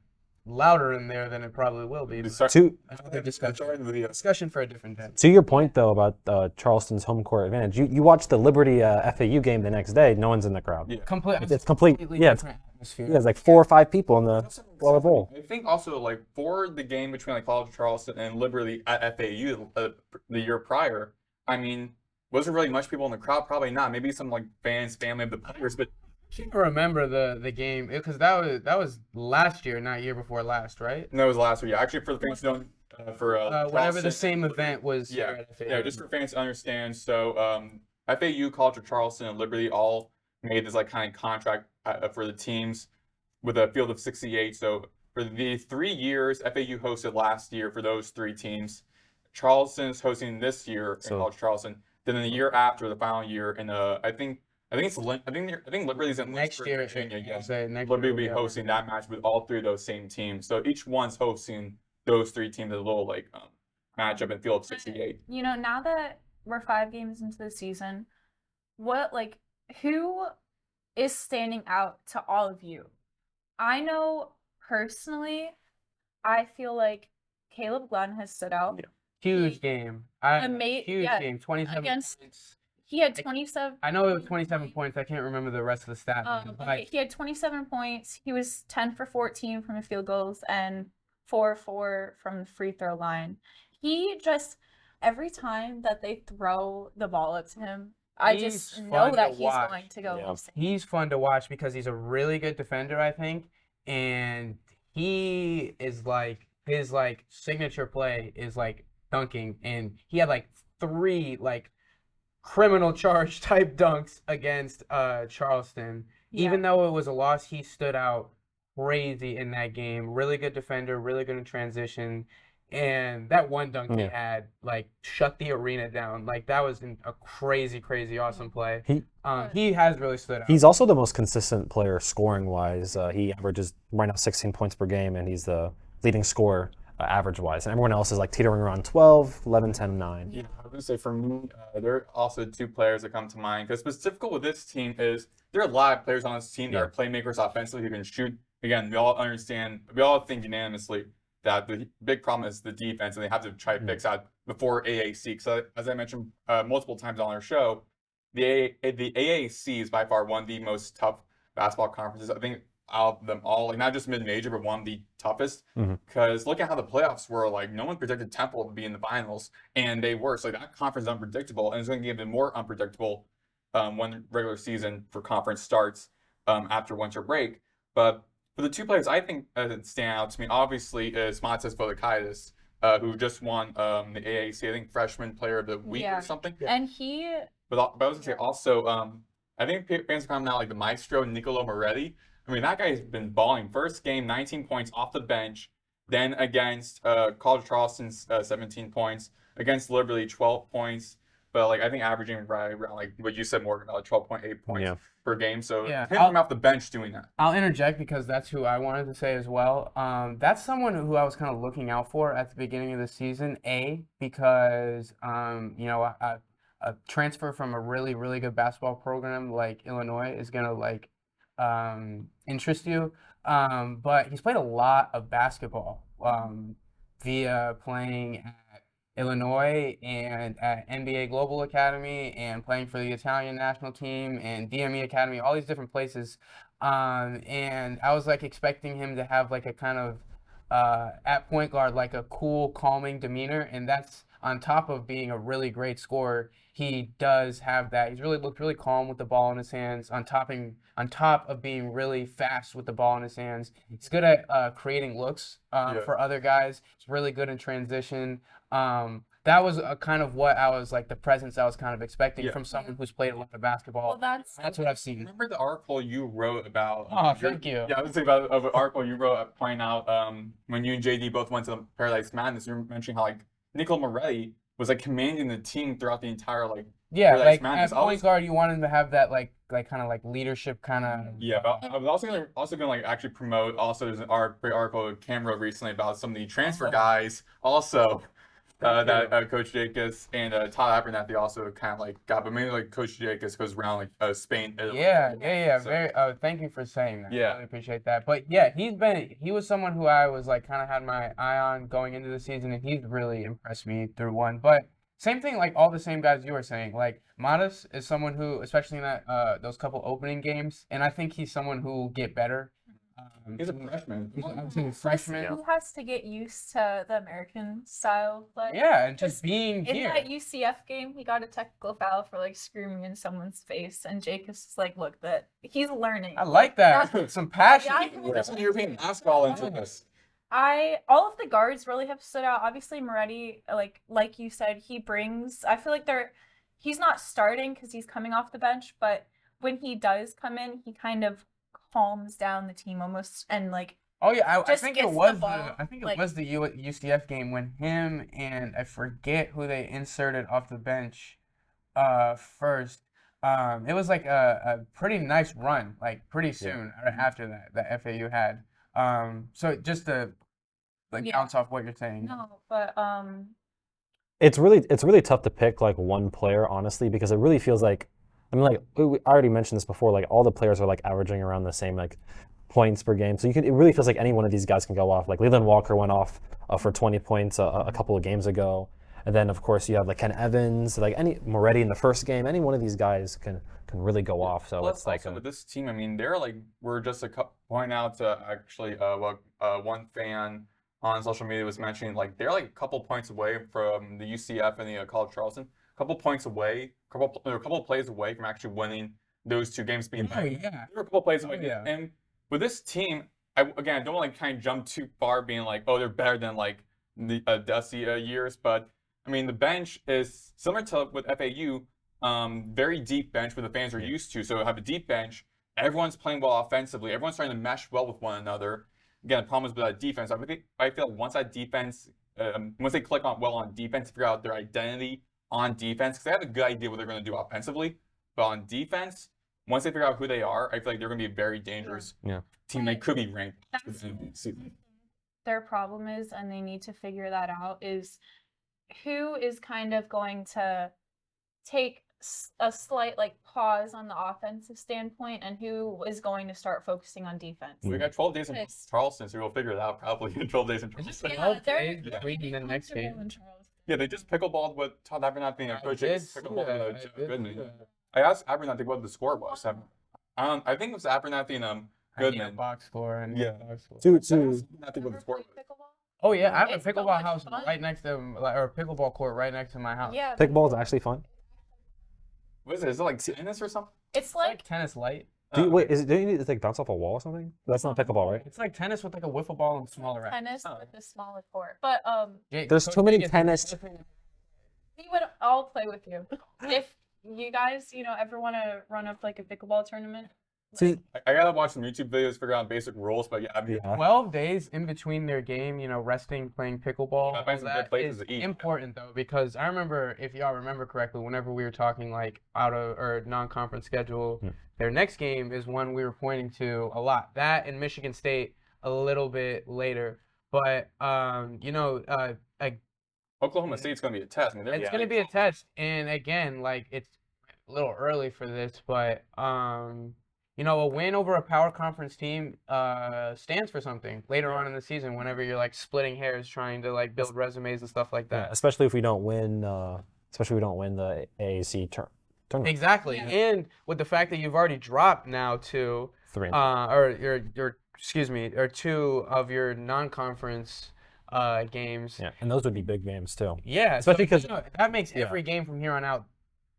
louder in there than it probably will be. It's but To Another discussion. starting the video. Discussion for a different day. to your point though about Charleston's home court advantage, you watched the Liberty FAU game the next day. No one's in the crowd. Yeah. It's complete. Yeah, it's different atmosphere. yeah, it's like 4 or 5 people in the lower bowl. I think also for the game between College of Charleston and Liberty at FAU the year prior, I mean, wasn't really much people in the crowd. Probably not. Maybe some fans, family of the players, but I can't remember the game because that was last year, not year before last, right? no, it was last year. Yeah, actually, for the fans who don't, Whenever Charleston- the same event was. Yeah, here at FAU. yeah, just for fans to understand. So, FAU, College of Charleston, and Liberty all made this kind of contract for the teams with a field of 68. So for the 3 years FAU hosted last year for those 3 teams, Charleston is hosting this year in College of Charleston. Then the year after, the final year, in I think Liberty's in Next Lynchburg, year, Virginia. Yes, next Liberty year will be hosting that match with all 3 of those same teams. So each one's hosting those 3 teams as a little matchup in field of 68. now that we're 5 games into the season, what who is standing out to all of you? I know personally, I feel like Caleb Glenn has stood out. Yeah. Huge game. Huge game. 27 against- points. He had 27. I know it was 27 points. I can't remember the rest of the stat. Okay, he had 27 points. He was 10 for 14 from the field goals and 4-4 from the free throw line. He just, every time that they throw the ball up to him, I just know that he's going to go. Yeah. He's fun to watch because he's a really good defender, I think, and he is his signature play is dunking, and he had 3 criminal charge type dunks against Charleston. Yeah. Even though it was a loss, he stood out crazy in that game. Really good defender, really good in transition. And that one dunk he had, shut the arena down. That was a crazy, crazy awesome play. He has really stood out. He's also the most consistent player scoring wise. He averages right now 16 points per game, and he's the leading scorer average wise. And everyone else is teetering around 12, 11, 10, 9. Yeah, I was going to say for me, there are also 2 players that come to mind. Because specifically with this team is there are a lot of players on this team that are playmakers offensively who can shoot. Again, we all think unanimously that the big problem is the defense, and they have to try to fix that before AAC. So as I mentioned multiple times on our show, the AAC is by far one of the most tough basketball conferences. I think out of them all, not just mid-major, but one of the toughest. Because look at how the playoffs were. No one predicted Temple to be in the finals, and they were. So that conference is unpredictable, and it's going to get even more unpredictable when regular season for conference starts after winter break. But for the 2 players I think that stand out to me, obviously, is Matas Vodakaitis, who just won the AAC, I think, Freshman Player of the Week or something. And he... But I was going to say also, I think fans are calling out the maestro, Nicolo Moretti. I mean, that guy's been balling. First game, 19 points off the bench. Then against College of Charleston's 17 points. Against Liberty, 12 points. But I think averaging right around what you said, Morgan, 12.8 points per game. So him from off the bench doing that. I'll interject because that's who I wanted to say as well. That's someone who I was kind of looking out for at the beginning of the season. Because a transfer from a really, really good basketball program like Illinois is gonna like interest you. But he's played a lot of basketball via playing at Illinois and at NBA Global Academy and playing for the Italian national team and DME Academy, all these different places. And I was like expecting him to have like a kind of at point guard, like a cool, calming demeanor, and that's on top of being a really great scorer. He does have that. He's really looked really calm with the ball in his hands. On top of being really fast with the ball in his hands, he's good at creating looks for other guys. He's really good in transition. That was kind of what I was like, the presence I was kind of expecting from someone who's played a lot of basketball. Well, that's what I've seen. Remember the article you wrote about? Oh, thank you. Yeah, I was thinking about an article you wrote pointing out when you and JD both went to the Paradise Madness. You were mentioning how like Nicola Moretti was like commanding the team throughout the entire like Paradise like Madness. at point guard, you want him to have that like kind of like leadership kind of. Yeah, but I was also gonna like actually promote. Also, there's an great article Cam wrote recently about some of the transfer guys also. That Coach Jacobs and Todd Abernathy also kind of like got, but mainly like Coach Jacobs goes around like Spain, Italy. Yeah. So, Very. Thank you for saying that. Yeah. I really appreciate that. But yeah, he was someone who I was like kind of had my eye on going into the season, and he's really impressed me through one. But same thing, like all the same guys you were saying. Like Maddox is someone who, especially in that those couple opening games, and I think he's someone who will get better. he's a freshman. He's a freshman. He has to get used to the American style play. Yeah, and just being In here. that UCF game, he got a technical foul for like screaming in someone's face, and Jacobs is like, "Look, that he's learning." I like that. Some passion. There's some European basketball into this. All of the guards really have stood out. Obviously, Moretti, like you said, he brings. I feel like he's not starting because he's coming off the bench, but when he does come in, he kind of calms down the team almost, and like. Oh yeah, I just think gets it the was ball, the UCF game when him and I forget who they inserted off the bench first. It was like a pretty nice run, like pretty soon after that FAU had. So just to bounce off what you're saying. No, but It's really tough to pick like one player, honestly, because it really feels like, I mean, like I already mentioned this before, like all the players are like averaging around the same like points per game. So it really feels like any one of these guys can go off. Like Leland Walker went off for 20 points a couple of games ago. And then of course you have like Ken Evans, like any Moretti in the first game. Any one of these guys can really go off. So Plus, it's like also with this team, I mean, they're like, we're just point out to actually what one fan on social media was mentioning, like they're like a couple points away from the UCF and the College Charleston, a couple points away, a couple plays away from actually winning those two games being back. Yeah. They're a couple plays away. Yeah. And with this team, I don't want to kind of jump too far being like, oh, they're better than like the Dusty years, but I mean, the bench is similar to with FAU, very deep bench where the fans are used to. So have a deep bench, everyone's playing well offensively, everyone's trying to mesh well with one another. Again, the problem is with that defense. I feel like once that defense, once they click on well on defense, figure out their identity on defense, because they have a good idea what they're going to do offensively, but on defense, once they figure out who they are, I feel like they're going to be a very dangerous team. They could be ranked. Their problem is, and they need to figure that out, is who is kind of going to take a slight like pause on the offensive standpoint, and who is going to start focusing on defense. We got 12 days in Charleston, so we'll figure it out probably in 12 days in Charleston. Yeah, they just pickleballed with Todd Abernathy and Coach pickleballed with Jeff Goodman. I asked Abernathy what the score was. I think it was Abernathy and Goodman. Box score and Abernathy what the score was. Oh yeah, I have a It's so pickleball much house fun. right next to, or a pickleball court right next to my house. Yeah, pickleball is actually fun. What is it? Is it like tennis or something? it's It's like like tennis light. Do you need to like bounce off a wall or something? That's not pickleball, right? It's like tennis with like a wiffle ball and smaller racket. tennis with a smaller court. But There's too many tennis. we would all play with you if you guys, ever want to run up like a pickleball tournament. See, I gotta watch some YouTube videos, figure out basic rules, but yeah, 12 days in between their game, resting, playing pickleball. Yeah, find some good That places is to eat. important though, because I remember, if y'all remember correctly, whenever we were talking like out of or non-conference schedule, their next game is one we were pointing to a lot. That and Michigan State a little bit later, but Oklahoma State's going to be a test. I mean, It's going to be a test, and again, like it's a little early for this, but you know, a win over a power conference team stands for something later on in the season. Whenever you're like splitting hairs, trying to like build resumes and stuff like that. Especially if we don't win. Especially if we don't win the AAC tournament. Exactly, and with the fact that you've already dropped now to 3 or your 2 of your non-conference games. Yeah, and those would be big games too. Yeah, especially because that makes every game from here on out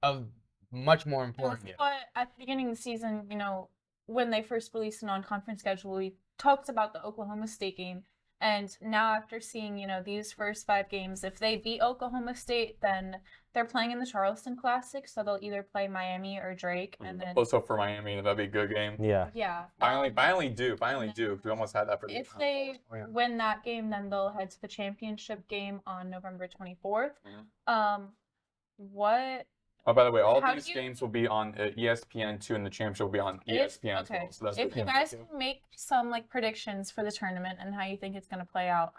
of much more important. But at the beginning of the season, you know, when they first released the non-conference schedule, we talked about the Oklahoma State game. And now after seeing, you know, these first 5 games, if they beat Oklahoma State, then they're playing in the Charleston Classic. So they'll either play Miami or Drake. And then let's hope for Miami. That'd be a good game. Yeah. Finally do. We almost had that for the If they win that game, then they'll head to the championship game on November 24th. What? Oh, by the way, all these games will be on ESPN2, and the championship will be on ESPN as well. So that's if you guys can make some like predictions for the tournament and how you think it's going to play out,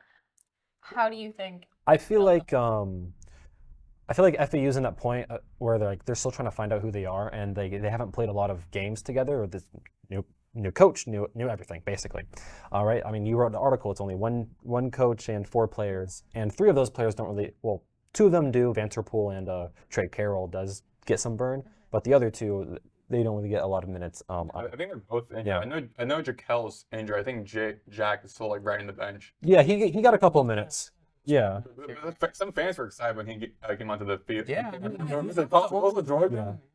how do you think? I feel like FAU's in that point where they're still trying to find out who they are, and they haven't played a lot of games together with this new coach, new everything basically. All right. I mean, you wrote an article. It's only one coach and 4 players, and 3 of those players don't really. Well, 2 of them do. Vanterpool and Trey Carroll does get some burn, but the other 2 they don't really get a lot of minutes. I think they're both injured. Yeah. I know Jaquel's injured. I think Jack is still like riding the bench. Yeah, he got a couple of minutes. Yeah. Some fans were excited when he came onto the field. Yeah. Him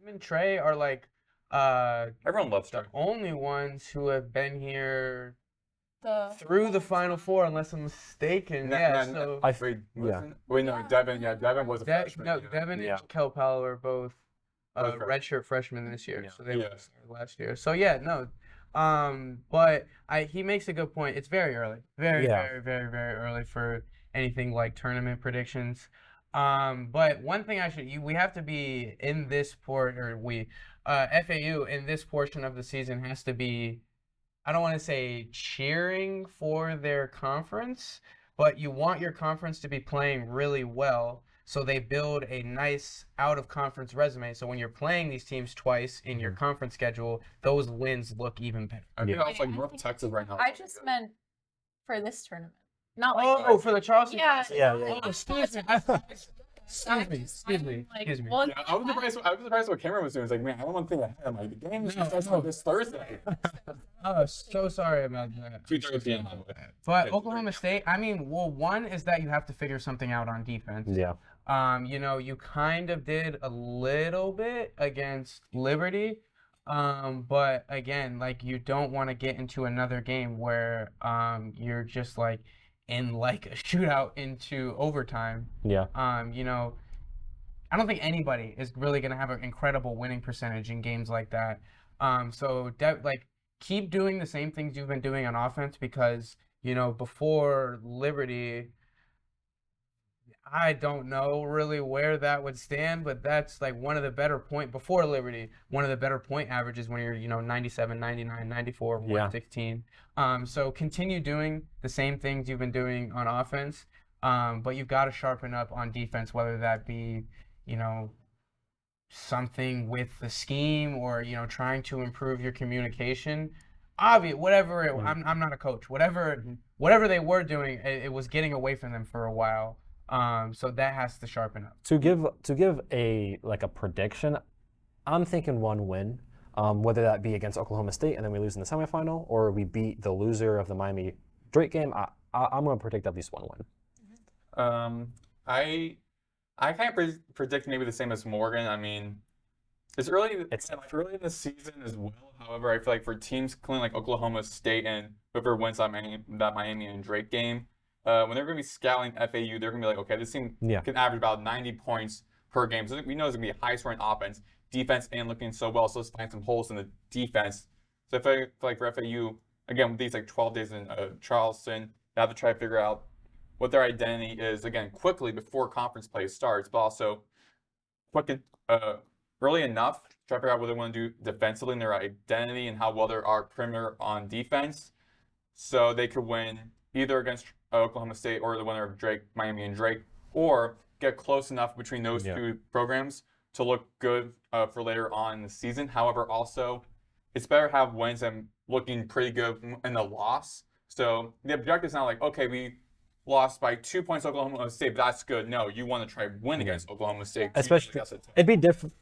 and Trey are like everyone loves Trey. The only ones who have been here through the Final Four, unless I'm mistaken. No, Devin was a freshman. No, Devin and Kel Powell are both redshirt freshmen this year. So they were last year. So but he makes a good point. It's very early. Very very early for anything like tournament predictions. But one thing we have to be in this FAU in this portion of the season has to be, I don't want to say cheering for their conference, but you want your conference to be playing really well, so they build a nice out-of-conference resume. So when you're playing these teams twice in your conference schedule, those wins look even better. I think that's like North Texas right now. I just meant for this tournament, not like for the Charleston. Yeah. Oh, excuse me. Yeah, I was surprised what Cameron was doing. It's like, man, I don't want to think ahead. I'm like, the game starts on this Thursday. Oh, so sorry about that. 2:30 p.m. But Oklahoma State, I mean, well, one is that you have to figure something out on defense. Yeah. You know, you kind of did a little bit against Liberty. But again, like, you don't want to get into another game where you're just like in like a shootout into overtime. Yeah. You know, I don't think anybody is really going to have an incredible winning percentage in games like that. Keep doing the same things you've been doing on offense, because, you know, before Liberty, I don't know really where that would stand, but that's like one of the better before Liberty, one of the better point averages when you're, you know, 97, 99, 94, 116. So continue doing the same things you've been doing on offense, but you've got to sharpen up on defense, whether that be, you know, something with the scheme or, you know, trying to improve your communication. Whatever. I'm not a coach. Whatever they were doing, it was getting away from them for a while. So that has to sharpen up. To give a prediction, I'm thinking 1 win, whether that be against Oklahoma State and then we lose in the semifinal, or we beat the loser of the Miami Drake game. I'm going to predict at least 1 win. I kind of predict maybe the same as Morgan. I mean, it's early. It's early in the season as well. However, I feel like for teams like Oklahoma State and whoever wins that Miami and Drake game, when they're going to be scouting FAU, they're going to be like, okay, this team can average about 90 points per game. So we know it's going to be a high-scoring offense. Defense ain't looking so well, so let's find some holes in the defense. So I feel like for FAU, again, with these like 12 days in Charleston, they have to try to figure out what their identity is, again, quickly before conference play starts, but also early enough to try to figure out what they want to do defensively in their identity and how well they are perimeter on defense, so they could win either against Oklahoma State or the winner of Miami and Drake or get close enough between those Yeah. two programs to look good for later on in the season. However, also, it's better to have wins than looking pretty good in the loss. So the objective is not like, okay, we lost by 2 points to Oklahoma State, but that's good. No, you want to try win against Oklahoma State. Especially, it'd be different.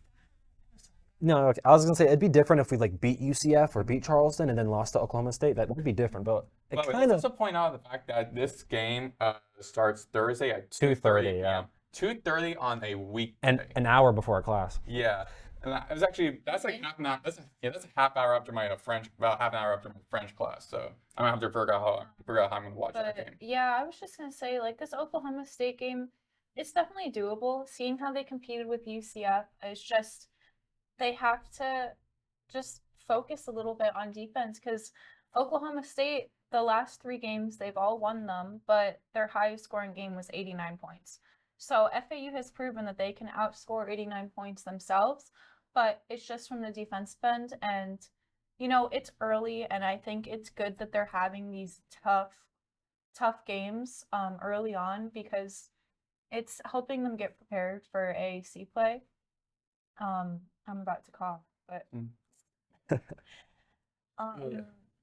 No, okay. I was gonna say it'd be different if we like beat UCF or beat Charleston and then lost to Oklahoma State. That would be different, but it But kind let's of. also point out the fact that this game starts Thursday at 2:30, yeah. 2:30 on a weekday. And an hour before our class. Yeah, and it was actually that's like half an hour. That's a half hour after my French, about half an hour after my French class. So I'm gonna have to figure out how I'm gonna watch that But game. yeah, I was just gonna say, like, this Oklahoma State game, it's definitely doable. Seeing how they competed with UCF, it's just they have to just focus a little bit on defense because Oklahoma State, the last 3 games, they've all won them, but their highest scoring game was 89 points. So FAU has proven that they can outscore 89 points themselves, but it's just from the defense end. And, you know, it's early, and I think it's good that they're having these tough games early on because it's helping them get prepared for AAC play. I'm about to cough, but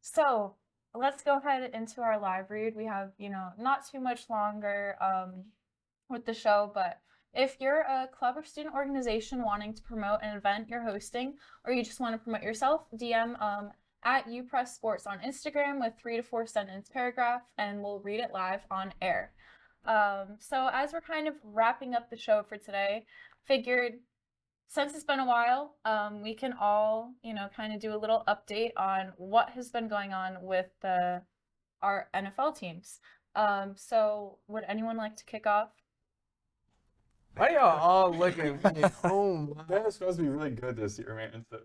so let's go ahead into our live read. We have, you know, not too much longer with the show, but if you're a club or student organization wanting to promote an event you're hosting, or you just want to promote yourself, DM at UPress Sports on Instagram with 3 to 4 sentence paragraph, and we'll read it live on air. So as we're kind of wrapping up the show for today, figured since it's been a while, we can all, you know, kind of do a little update on what has been going on with our NFL teams. So would anyone like to kick off? Why y'all all looking at me? Oh That is supposed to be really good this year, man. So,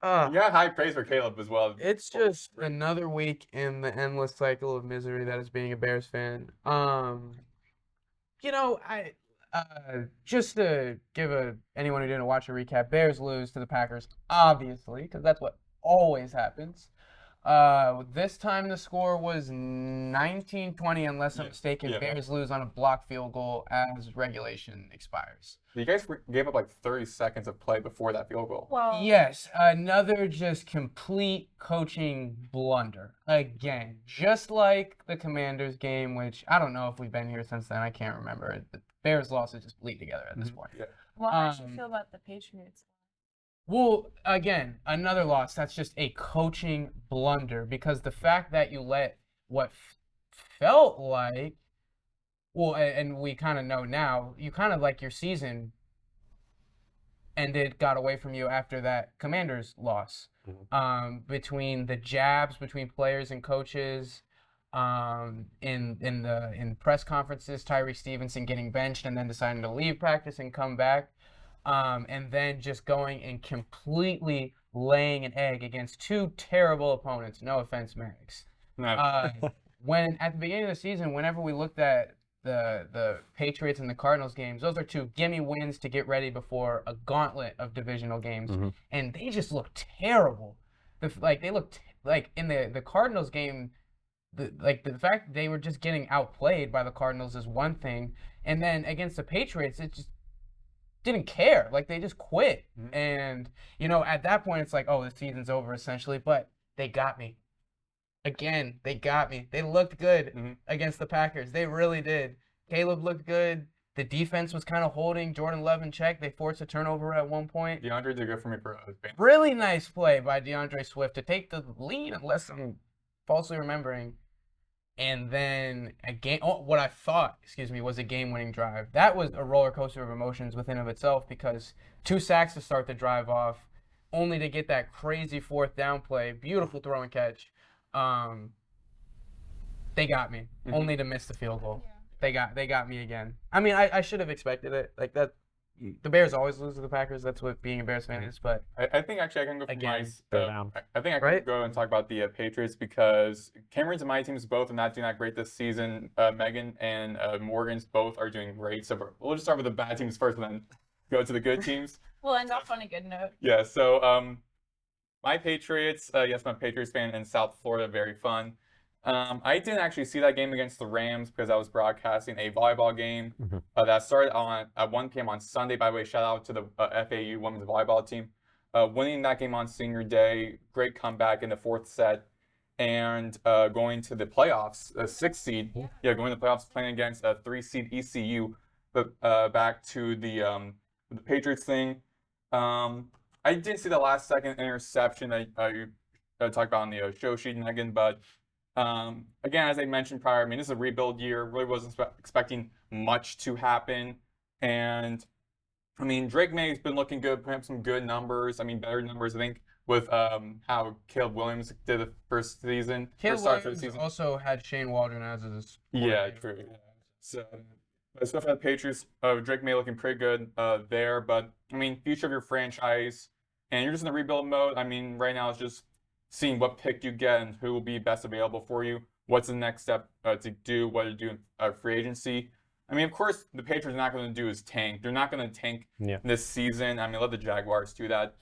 my. you got high praise for Caleb as well. It's just another week in the endless cycle of misery that is being a Bears fan. You know, just to give anyone who didn't watch a recap, Bears lose to the Packers, obviously, because that's what always happens. This time the score was 19-20, unless I'm mistaken. Yeah. Bears lose on a blocked field goal as regulation expires. You guys gave up like 30 seconds of play before that field goal. Well, Yes, another just complete coaching blunder. Again, just like the Commanders game, which I don't know if we've been here since then. I can't remember. The Bears losses just bleed together at this point. Yeah. well, how do you feel about the Patriots? Well, again, another loss. That's just a coaching blunder because the fact that you let what felt like, well, and we kind of know now, you kind of like your season got away from you after that Commanders loss. Between the jabs between players and coaches, in press conferences, Tyree Stevenson getting benched and then deciding to leave practice and come back, and then just going and completely laying an egg against 2 terrible opponents. No offense, Maddox. No. When at the beginning of the season, whenever we looked at the Patriots and the Cardinals games, those are 2 gimme wins to get ready before a gauntlet of divisional games, and they just looked terrible. They looked like in the Cardinals game, the fact that they were just getting outplayed by the Cardinals is one thing, and then against the Patriots, it just didn't care. Like, they just quit. And, you know, at that point, it's like, oh, the season's over essentially, but they got me. Again, they got me. They looked good against the Packers. They really did. Caleb looked good. The defense was kind of holding Jordan Love in check. They forced a turnover at one point. DeAndre did good for me for Really nice play by DeAndre Swift to take the lead, unless I'm falsely remembering. And then what I thought, was a game-winning drive. That was a roller coaster of emotions within of itself because 2 sacks to start the drive off, only to get that crazy 4th down play. Beautiful throw and catch. They got me, only to miss the field goal. Yeah. They got me again. I mean, I should have expected it. Like that. The Bears always lose to the Packers. That's what being a Bears fan is. But I think actually I can go for again, I think I can go and talk about the Patriots because Cameron's and my teams both are not doing that great this season. Megan and Morgan's both are doing great. So we'll just start with the bad teams first and then go to the good teams. We'll end off on a good note. Yeah, so my Patriots, yes, I'm a Patriots fan in South Florida, very fun. I didn't actually see that game against the Rams because I was broadcasting a volleyball game that started at 1 p.m. on Sunday. By the way, shout out to the FAU women's volleyball team. Winning that game on senior day, great comeback in the 4th set, and going to the playoffs, a 6th seed. Yeah, going to the playoffs, playing against a 3 seed ECU. But back to the Patriots thing. I did see the last second interception that you talked about on the show sheet, Megan, but again, as I mentioned prior, I mean, this is a rebuild year. Really wasn't expecting much to happen. And, I mean, Drake May's been looking good, putting up some good numbers. I mean, better numbers, I think, with how Caleb Williams did the first season. Caleb Williams also had Shane Waldron as his true. Yeah. So, stuff for the Patriots, Drake May looking pretty good there. But, I mean, future of your franchise, and you're just in the rebuild mode. I mean, right now it's just seeing what pick you get and who will be best available for you. What's the next step to do, what to do in free agency. I mean, of course, the Patriots are not going to do is tank. They're not going to tank this season. I mean, let the Jaguars do that.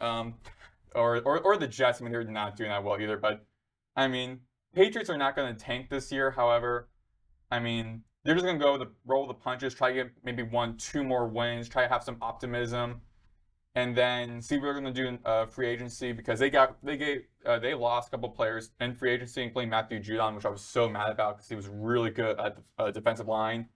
Or the Jets. I mean, they're not doing that well either. But, I mean, Patriots are not going to tank this year. However, I mean, they're just going to go roll the punches, try to get maybe 1-2 more wins, try to have some optimism, and then see what they're going to do in free agency because they lost a couple players in free agency, including Matthew Judon, which I was so mad about because he was really good at the defensive line.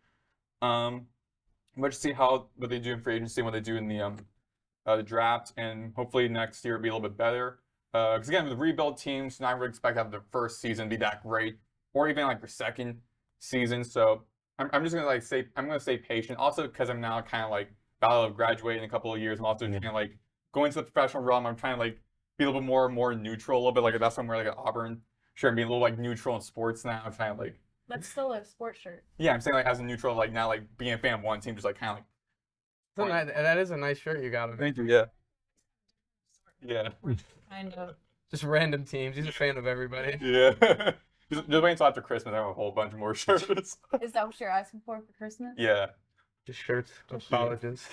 But see what they do in free agency, what they do in the draft, and hopefully next year will be a little bit better. Because again, with rebuild teams, not really expect to have their first season be that great, or even like their second season. So I'm just gonna stay patient. Also, because I'm now kind of like about to graduate in a couple of years. I'm also kind of like going to the professional realm. I'm trying to like be a little bit more neutral, a little bit like that's somewhere like at Auburn. Sure, I'm being a little like neutral in sports now. I'm trying to like. That's still a sports shirt. Yeah, I'm saying like as a neutral, like now like being a fan of one team, just like kind of like. That is a nice shirt you got. Thank you. Yeah. Yeah. Kind of. Just random teams. He's a fan of everybody. Yeah. Just wait until after Christmas. I have a whole bunch more shirts. Is that what you're asking for Christmas? Yeah. Just shirts of colleges.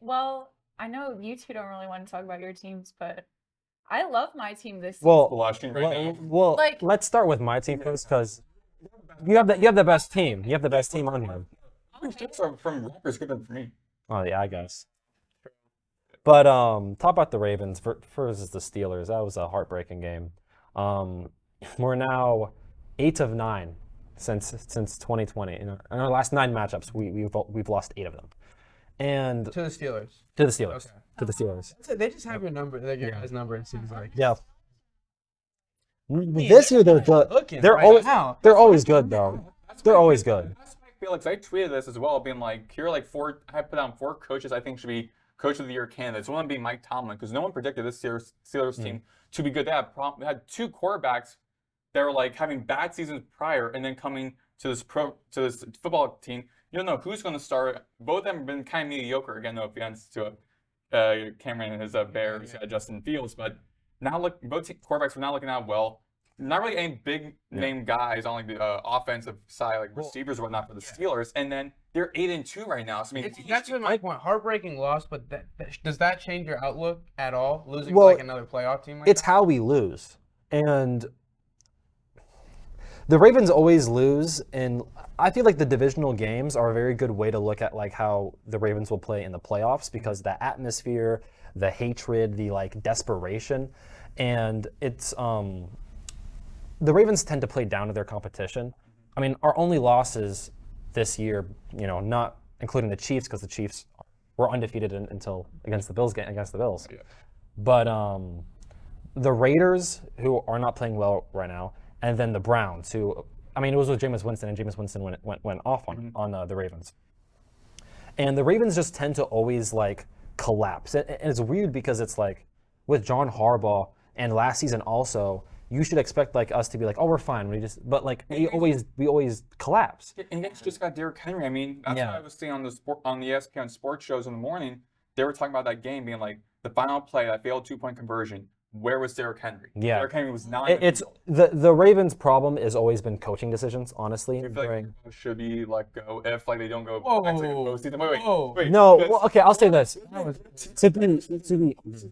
Well, I know you two don't really want to talk about your teams, but I love my team this season. Well, Like- let's start with my team first because you have the best team. You have the best team on here. Shirts are from rappers good for me. Oh yeah, I guess. But talk about the Ravens versus the Steelers. That was a heartbreaking game. We're now 8 of 9 since 2020. In our last 9 matchups, we've lost 8 of them. And To the Steelers. to the Steelers. Okay. To the Steelers. They just have your number, like your guys' number. It seems like. Yeah. This year they're always good though. They're always good. That's why I feel like I tweeted this as well, being like, here are like I put down 4 coaches I think should be Coach of the Year candidates. One would be Mike Tomlin because no one predicted this year's Steelers team to be good. They had 2 quarterbacks that were like having bad seasons prior, and then coming to this football team. You don't know who's going to start. Both of them have been kind of mediocre. Again, no offense to Cameron and his Bears, Justin Fields, but now look, both quarterbacks are not looking out well. Not really any big name guys on like the offensive side, like receivers or whatnot for the Steelers, and then they're 8-2 right now. So I mean, that's been my point. Heartbreaking loss, but does that change your outlook at all? Losing to like another playoff team? Like it's how we lose, and the Ravens always lose, and I feel like the divisional games are a very good way to look at like how the Ravens will play in the playoffs because the atmosphere, the hatred, the like desperation, and it's the Ravens tend to play down to their competition. I mean, our only losses this year, not including the Chiefs because the Chiefs were undefeated until against the Bills. Yeah. But the Raiders, who are not playing well right now, and then the Browns, who, I mean, it was with Jameis Winston, and Jameis Winston went off on the Ravens. And the Ravens just tend to always like collapse. And it's weird because it's like with John Harbaugh and last season also, you should expect like us to be like, oh, we're fine. But like we always collapse. And Knicks just got Derrick Henry. I mean, that's what I was seeing on the ESPN sports shows in the morning. They were talking about that game being like the final play, that failed 2-point conversion. where was Derrick Henry? Yeah. Derrick Henry was not. It's the Ravens' problem has always been coaching decisions. Honestly, I feel like coach should be let go if like they don't go Whoa. back to the postseason. Wait. no. because Well, okay, I'll say this.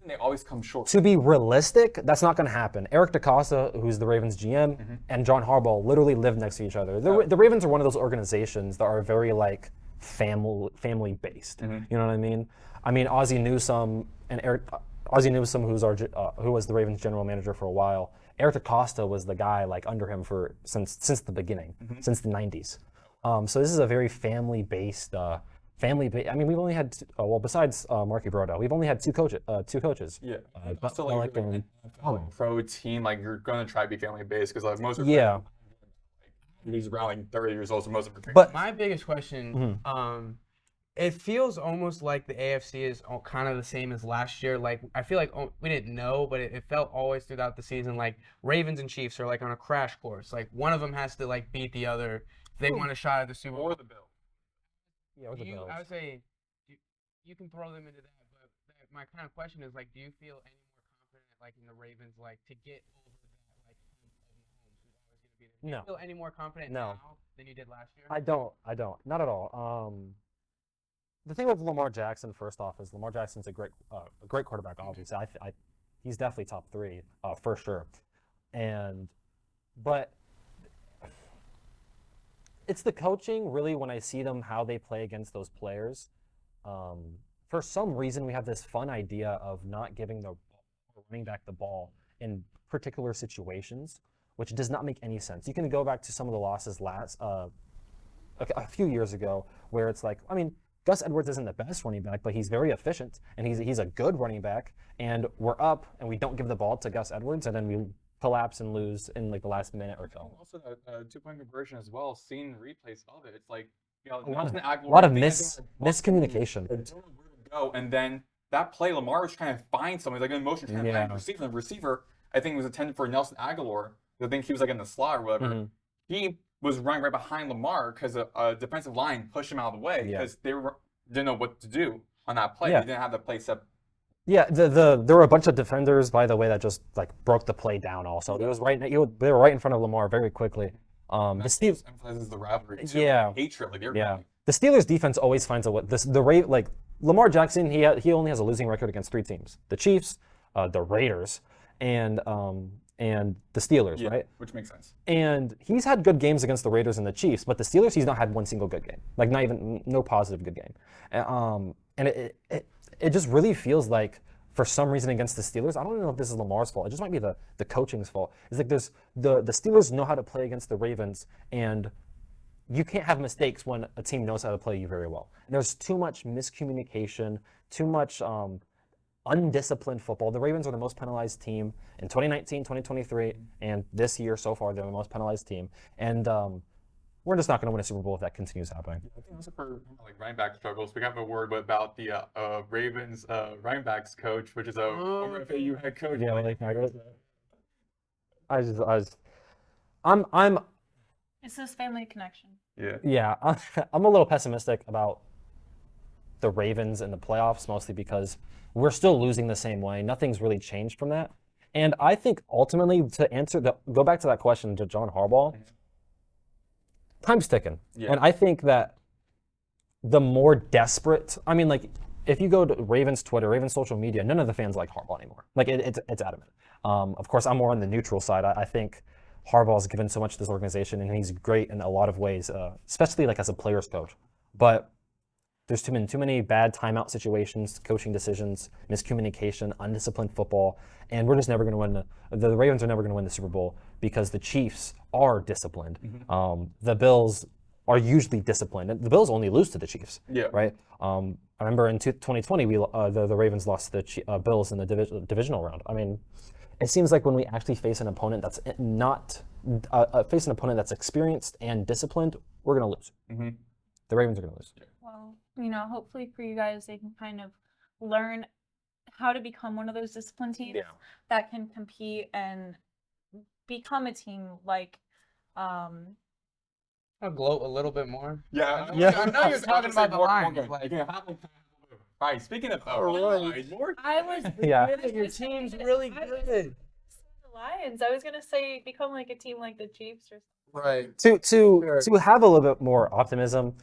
they always come short. To be realistic, that's not going to happen. Eric DeCosta, who's the Ravens GM, and John Harbaugh literally live next to each other. The Ravens are one of those organizations that are very like family based. You know what I mean? I mean, Ozzie Newsome and Ozzie Newsome, who was the Ravens general manager for a while. Eric DeCosta was the guy like under him since the beginning, since the 90s. So this is a very family based. I mean, we've only had besides Marky Broda, we've only had two coaches. Yeah. But So like Larkin- pro team, like you're gonna try to be family based because like most of Yeah. he's around like 30 years old, so most of them. But My biggest question, it feels almost like the AFC is kind of the same as last year. Like I feel like we didn't know, but it felt always throughout the season like Ravens and Chiefs are like on a crash course. Like one of them has to like beat the other if they want a shot at the Super Bowl. Or the Bills. yeah, with the Bills. I would say you can throw them into that, but my kind of question is like, do you feel any more confident like in the Ravens like to get over that like hump of Mahomes who's always going to be there? Do No. you feel any more confident No. now than you did last year? I don't, not at all. The thing with Lamar Jackson, first off, is Lamar Jackson's a great quarterback. Obviously, he's definitely top 3 for sure. But it's the coaching really when I see them how they play against those players. For some reason, we have this fun idea of not giving the running back the ball in particular situations, which does not make any sense. You can go back to some of the losses a few years ago where it's like, I mean, Gus Edwards isn't the best running back, but he's very efficient, and he's a good running back, and we're up, and we don't give the ball to Gus Edwards, and then we collapse and lose in like the last minute or so. Also, a 2-point conversion as well. Seeing replays of it, it's like A lot of miscommunication. Go and then that play, Lamar was trying to find somebody like in motion, trying to find a receiver. The receiver, I think, was intended for Nelson Aguilar. I think he was like in the slot or whatever. He was running right behind Lamar because a defensive line pushed him out of the way because they didn't know what to do on that play. They didn't have the play set. Yeah, there were a bunch of defenders, by the way, that just like broke the play down. Also, they were right in front of Lamar very quickly. The Steelers emphasizes the rivalry too. Yeah. Hatred, like The Steelers defense always finds a way. Like Lamar Jackson, he only has a losing record against 3 teams: the Chiefs, the Raiders, and the Steelers, right? Which makes sense. And he's had good games against the Raiders and the Chiefs, but the Steelers, he's not had one single good game. Like no positive good game. And it just really feels like for some reason against the Steelers, I don't know if this is Lamar's fault. It just might be the coaching's fault. It's like the Steelers know how to play against the Ravens, and you can't have mistakes when a team knows how to play you very well. And there's too much miscommunication, too much undisciplined football. The Ravens are the most penalized team in 2019, 2023, and this year so far they're the most penalized team. And we're just not going to win a Super Bowl if that continues happening. I think also for like running back struggles, we have a word about the Ravens running backs coach, which is a former FAU head coach. Yeah, I'm It's this family connection. Yeah, I'm a little pessimistic about the Ravens in the playoffs, mostly because we're still losing the same way. Nothing's really changed from that. And I think ultimately, go back to that question to John Harbaugh, time's ticking. Yeah. And I think that the more desperate, I mean, like, if you go to Ravens Twitter, Ravens social media, none of the fans like Harbaugh anymore. Like, it's adamant. Of course, I'm more on the neutral side. I think Harbaugh's given so much to this organization, and he's great in a lot of ways, especially like as a player's coach. But there's too many bad timeout situations, coaching decisions, miscommunication, undisciplined football, and we're just never going to win. The Ravens are never going to win the Super Bowl because the Chiefs are disciplined. The Bills are usually disciplined, and the Bills only lose to the Chiefs. Yeah. Right. I remember in 2020, the Ravens lost to the Bills in the divisional round. I mean, it seems like when we actually face an opponent that's not face an opponent that's experienced and disciplined, we're going to lose. The Ravens are going to lose. Well, hopefully for you guys, they can kind of learn how to become one of those disciplined teams that can compete and become a team like. I'll gloat a little bit more. Yeah. I know you're talking about the Lions. Like, All right, speaking of All right. I was Yeah. Your team's really good. the Lions. I was gonna say become like a team like the Chiefs or something. Right. To have a little bit more optimism,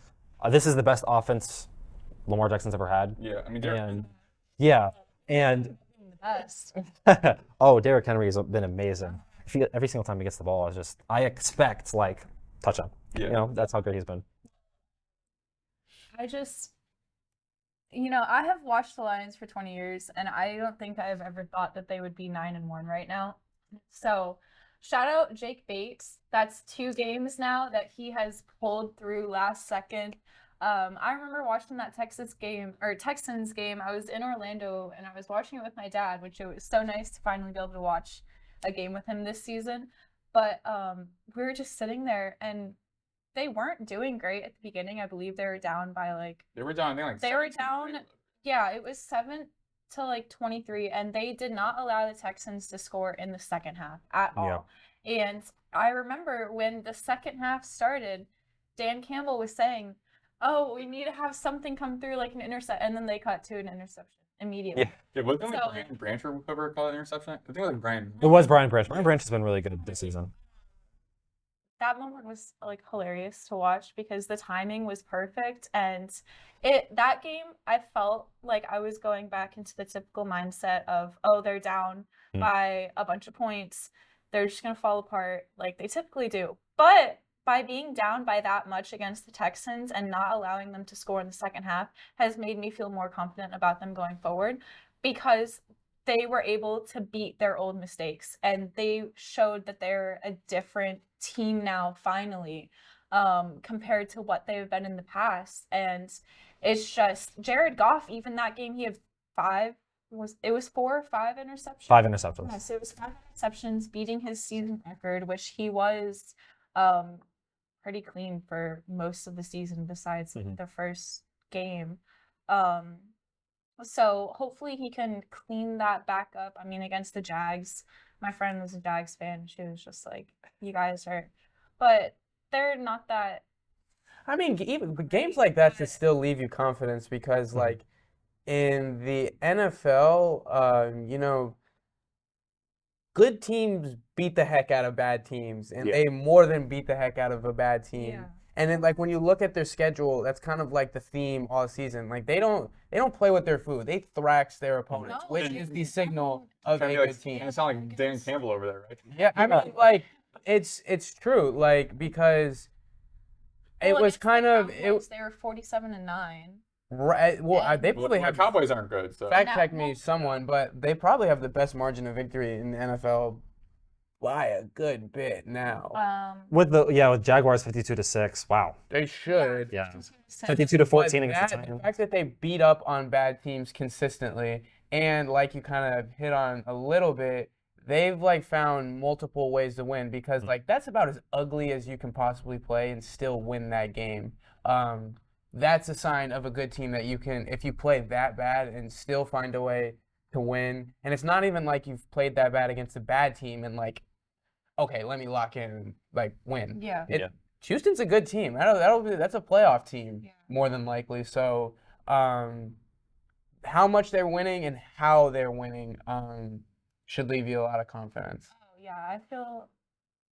this is the best offense Lamar Jackson's ever had. Yeah, I mean, And yeah, and The best. oh, Derrick Henry has been amazing. Every single time he gets the ball, it's just I expect like touchdown. Yeah. You know, that's how good he's been. I just, I have watched the Lions for 20 years, and I don't think I've ever thought that they would be 9-1 right now. So, shout out Jake Bates. That's 2 games now that he has pulled through last second. I remember watching that Texans game. I was in Orlando, and I was watching it with my dad, which it was so nice to finally be able to watch a game with him this season. But we were just sitting there, and they weren't doing great at the beginning. I believe they were down by They were down. They were down. Yeah, it was 7-23, and they did not allow the Texans to score in the second half at all. And I remember when the second half started, Dan Campbell was saying, "Oh, we need to have something come through like an intercept," and then they cut to an interception immediately. Yeah. Wasn't Brian Branch whoever called an interception? I think it was Brian. It was Brian Branch. Brian Branch has been really good this season. That moment was hilarious to watch because the timing was perfect, and that game I felt like I was going back into the typical mindset of, oh, they're down by a bunch of points, they're just gonna fall apart like they typically do. But by being down by that much against the Texans and not allowing them to score in the second half has made me feel more confident about them going forward, because they were able to beat their old mistakes, and they showed that they're a different team now finally, compared to what they've been in the past. And it's just Jared Goff, even that game he had 4 or 5 interceptions? 5 interceptions. Yeah, so it was 5 interceptions, beating his season record, which he was pretty clean for most of the season besides the first game. So hopefully he can clean that back up. I mean, against the Jags, my friend was a Jags fan. She was just like, you guys are, but they're not that. I mean, even games like that should still leave you confidence because, like, in the NFL, good teams beat the heck out of bad teams, and they more than beat the heck out of a bad team. Yeah. And then, like, when you look at their schedule, that's kind of like the theme all season. Like, they don't play with their food. They thrax their opponents, which is the signal of a good team. It sounds like Dan Campbell over there, right? Yeah, I mean, like, it's true, like, because it was kind of They were 47-9. right. Well, they probably The have Cowboys aren't good, so. fact check me, someone, but they probably have the best margin of victory in the NFL by a good bit now. With Jaguars 52-6. Wow. They should. Yeah. 52-14 But against the the Titans. fact that they beat up on bad teams consistently, and like you kind of hit on a little bit, they've like found multiple ways to win because like that's about as ugly as you can possibly play and still win that game. That's a sign of a good team that you can, if you play that bad and still find a way to win. And it's not even like you've played that bad against a bad team and like, okay, let me lock in and like win. Yeah. Houston's a good team. That's a playoff team more than likely. So how much they're winning and how they're winning should leave you a lot of confidence. Oh, yeah.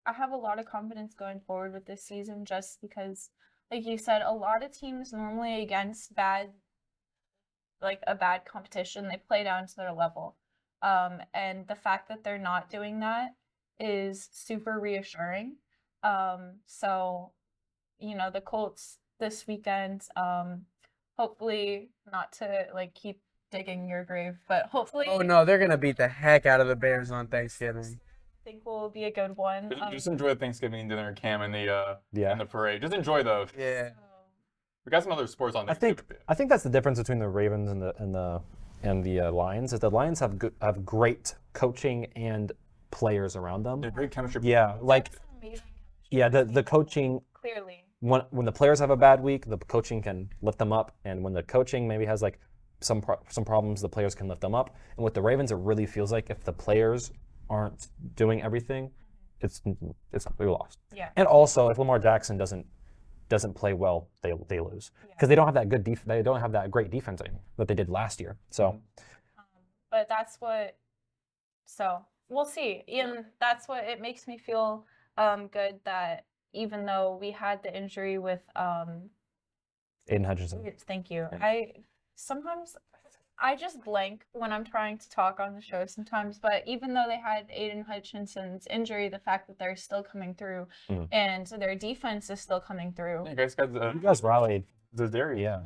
I have a lot of confidence going forward with this season just because, like you said, a lot of teams normally against a bad competition, they play down to their level. And the fact that they're not doing that is super reassuring. So, the Colts this weekend, hopefully not to like keep digging your grave, but hopefully. Oh no, they're gonna beat the heck out of the Bears on Thanksgiving. I think will be a good one. Just enjoy the Thanksgiving dinner, Cam, and the parade. Just enjoy those. Yeah. We got some other sports on there. I think that's the difference between the Ravens and the Lions. Is the Lions have great coaching and players around them. They're great chemistry. Yeah, like the coaching. Clearly. When the players have a bad week, the coaching can lift them up, and when the coaching maybe has like some problems, the players can lift them up. And with the Ravens, it really feels like if the players aren't doing everything, it's we lost. Yeah. And also, if Lamar Jackson doesn't doesn't play well, they lose because they don't have that good they don't have that great defense that they did last year. So, but that's what. So we'll see. And that's what it makes me feel good that even though we had the injury with Aiden Hutchinson. Thank you. Yeah. I just blank when I'm trying to talk on the show sometimes, but even though they had Aiden Hutchinson's injury, the fact that they're still coming through and their defense is still coming through. You guys got You guys rallied. the dairy. Yeah.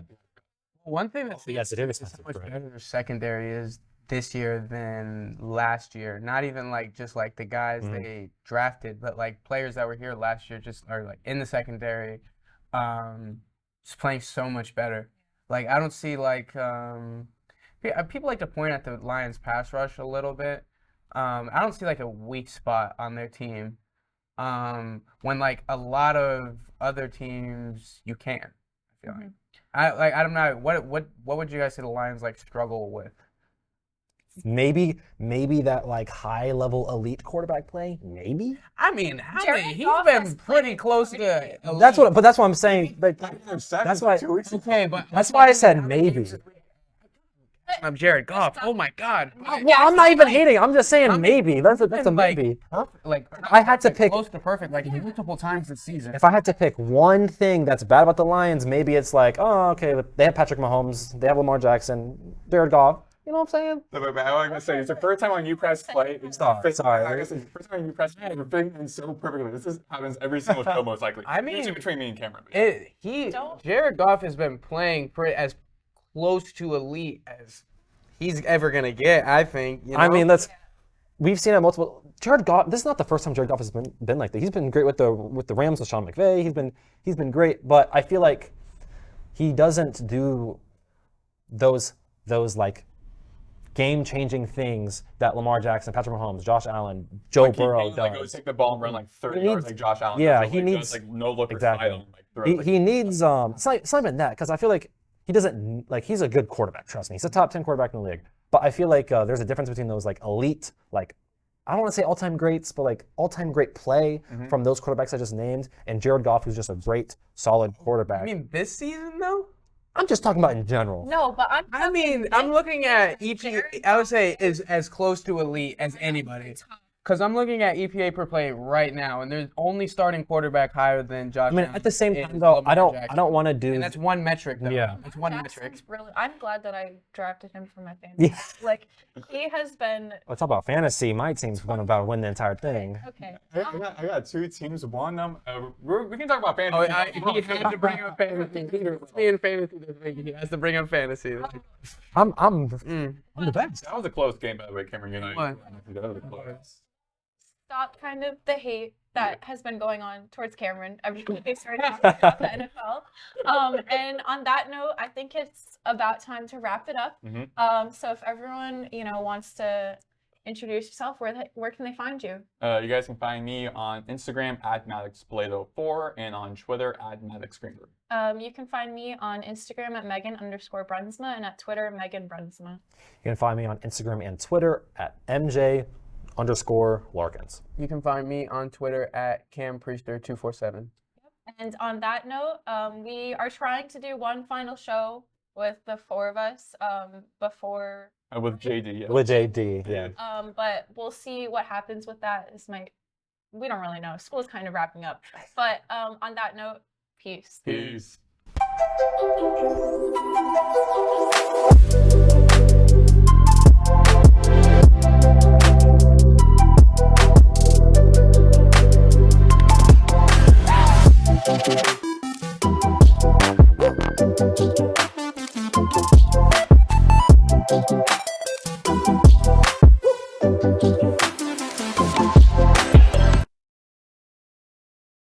One thing that's Yes, it is so expensive, much right? better their secondary is this year than last year. Not even like just like the guys they drafted, but like players that were here last year just are like in the secondary, just playing so much better. Like I don't see like people like to point at the Lions pass rush a little bit. I don't see like a weak spot on their team. When like a lot of other teams you can. I feel like I don't know what would you guys say the Lions like struggle with? Maybe that like high level elite quarterback play. Maybe. I mean, how Jared many? He's Goff been has pretty played close to. pretty elite. That's what I'm saying. Like, that's why. 2 weeks. Okay, but That's why I said maybe. I'm Jared Goff. Oh my God. Well, I'm not even hating. I'm just saying maybe. That's a Like, maybe. Like I had to pick. close to perfect like multiple times this season. If I had to pick one thing that's bad about the Lions, maybe it's like, oh, okay, but they have Patrick Mahomes, they have Lamar Jackson, Jared Goff. You know what I'm saying? I was gonna say it's the first time on UPress play. Sorry. I guess it's the first time on UPress play. We're fitting in so perfectly. Happens every single show, most likely. I mean, usually between me and Cameron. Jared Goff has been playing as close to elite as he's ever gonna get. I think. You know? I mean, we've seen it multiple. Jared Goff. This is not the first time Jared Goff has been like that. He's been great with the Rams with Sean McVay. He's been great, but I feel like he doesn't do those like game-changing things that Lamar Jackson, Patrick Mahomes, Josh Allen, Joe Burrow does. Like, go take the ball and run like 30 yards like Josh Allen. Yeah, does, he like, needs just, like no look exactly. or slide on, like, throw, He needs it's not even that because I feel like he doesn't like he's a good quarterback. Trust me, he's a top 10 quarterback in the league. But I feel like there's a difference between those like elite like. I don't want to say all-time greats, but like all-time great play from those quarterbacks I just named, and Jared Goff, who's just a great, solid quarterback. I mean, this season though. I'm just talking about in general. No, but I'm looking at EPA. I would say is as close to elite as anybody. Because I'm looking at EPA per play right now, and there's only starting quarterback higher than Josh. I mean, Allen at the same is time though, Lamar I don't Jackson. want to do. And that's one metric though. Yeah. It's one metric. Jackson's really. I'm glad that I drafted him for my fantasy. Yeah. Like he has been. Let's talk about fantasy. My team's going to win the entire thing. Okay. I got two teams. One of them. We can talk about fantasy. Oh, he had to bring up fantasy. Me and fantasy this week. He has to bring up fantasy. I'm the best. That was a close game, by the way, Cameron. What? That was close. Stop kind of the hate that has been going on towards Cameron ever since they started talking about the NFL. And on that note, I think it's about time to wrap it up. So if everyone wants to introduce yourself, where can they find you? You guys can find me on Instagram at MaddoxBlado4 and on Twitter at Maddox Greenberg. You can find me on Instagram at Megan_Bruinsma and at Twitter Megan Bruinsma. You can find me on Instagram and Twitter at MJ_Larkins. You can find me on Twitter at CamPriester247. And on that note, we are trying to do one final show with the four of us before. With JD, yeah. With JD, yeah. But we'll see what happens with that. We don't really know. School's kind of wrapping up. But on that note, peace. Peace. Thank you.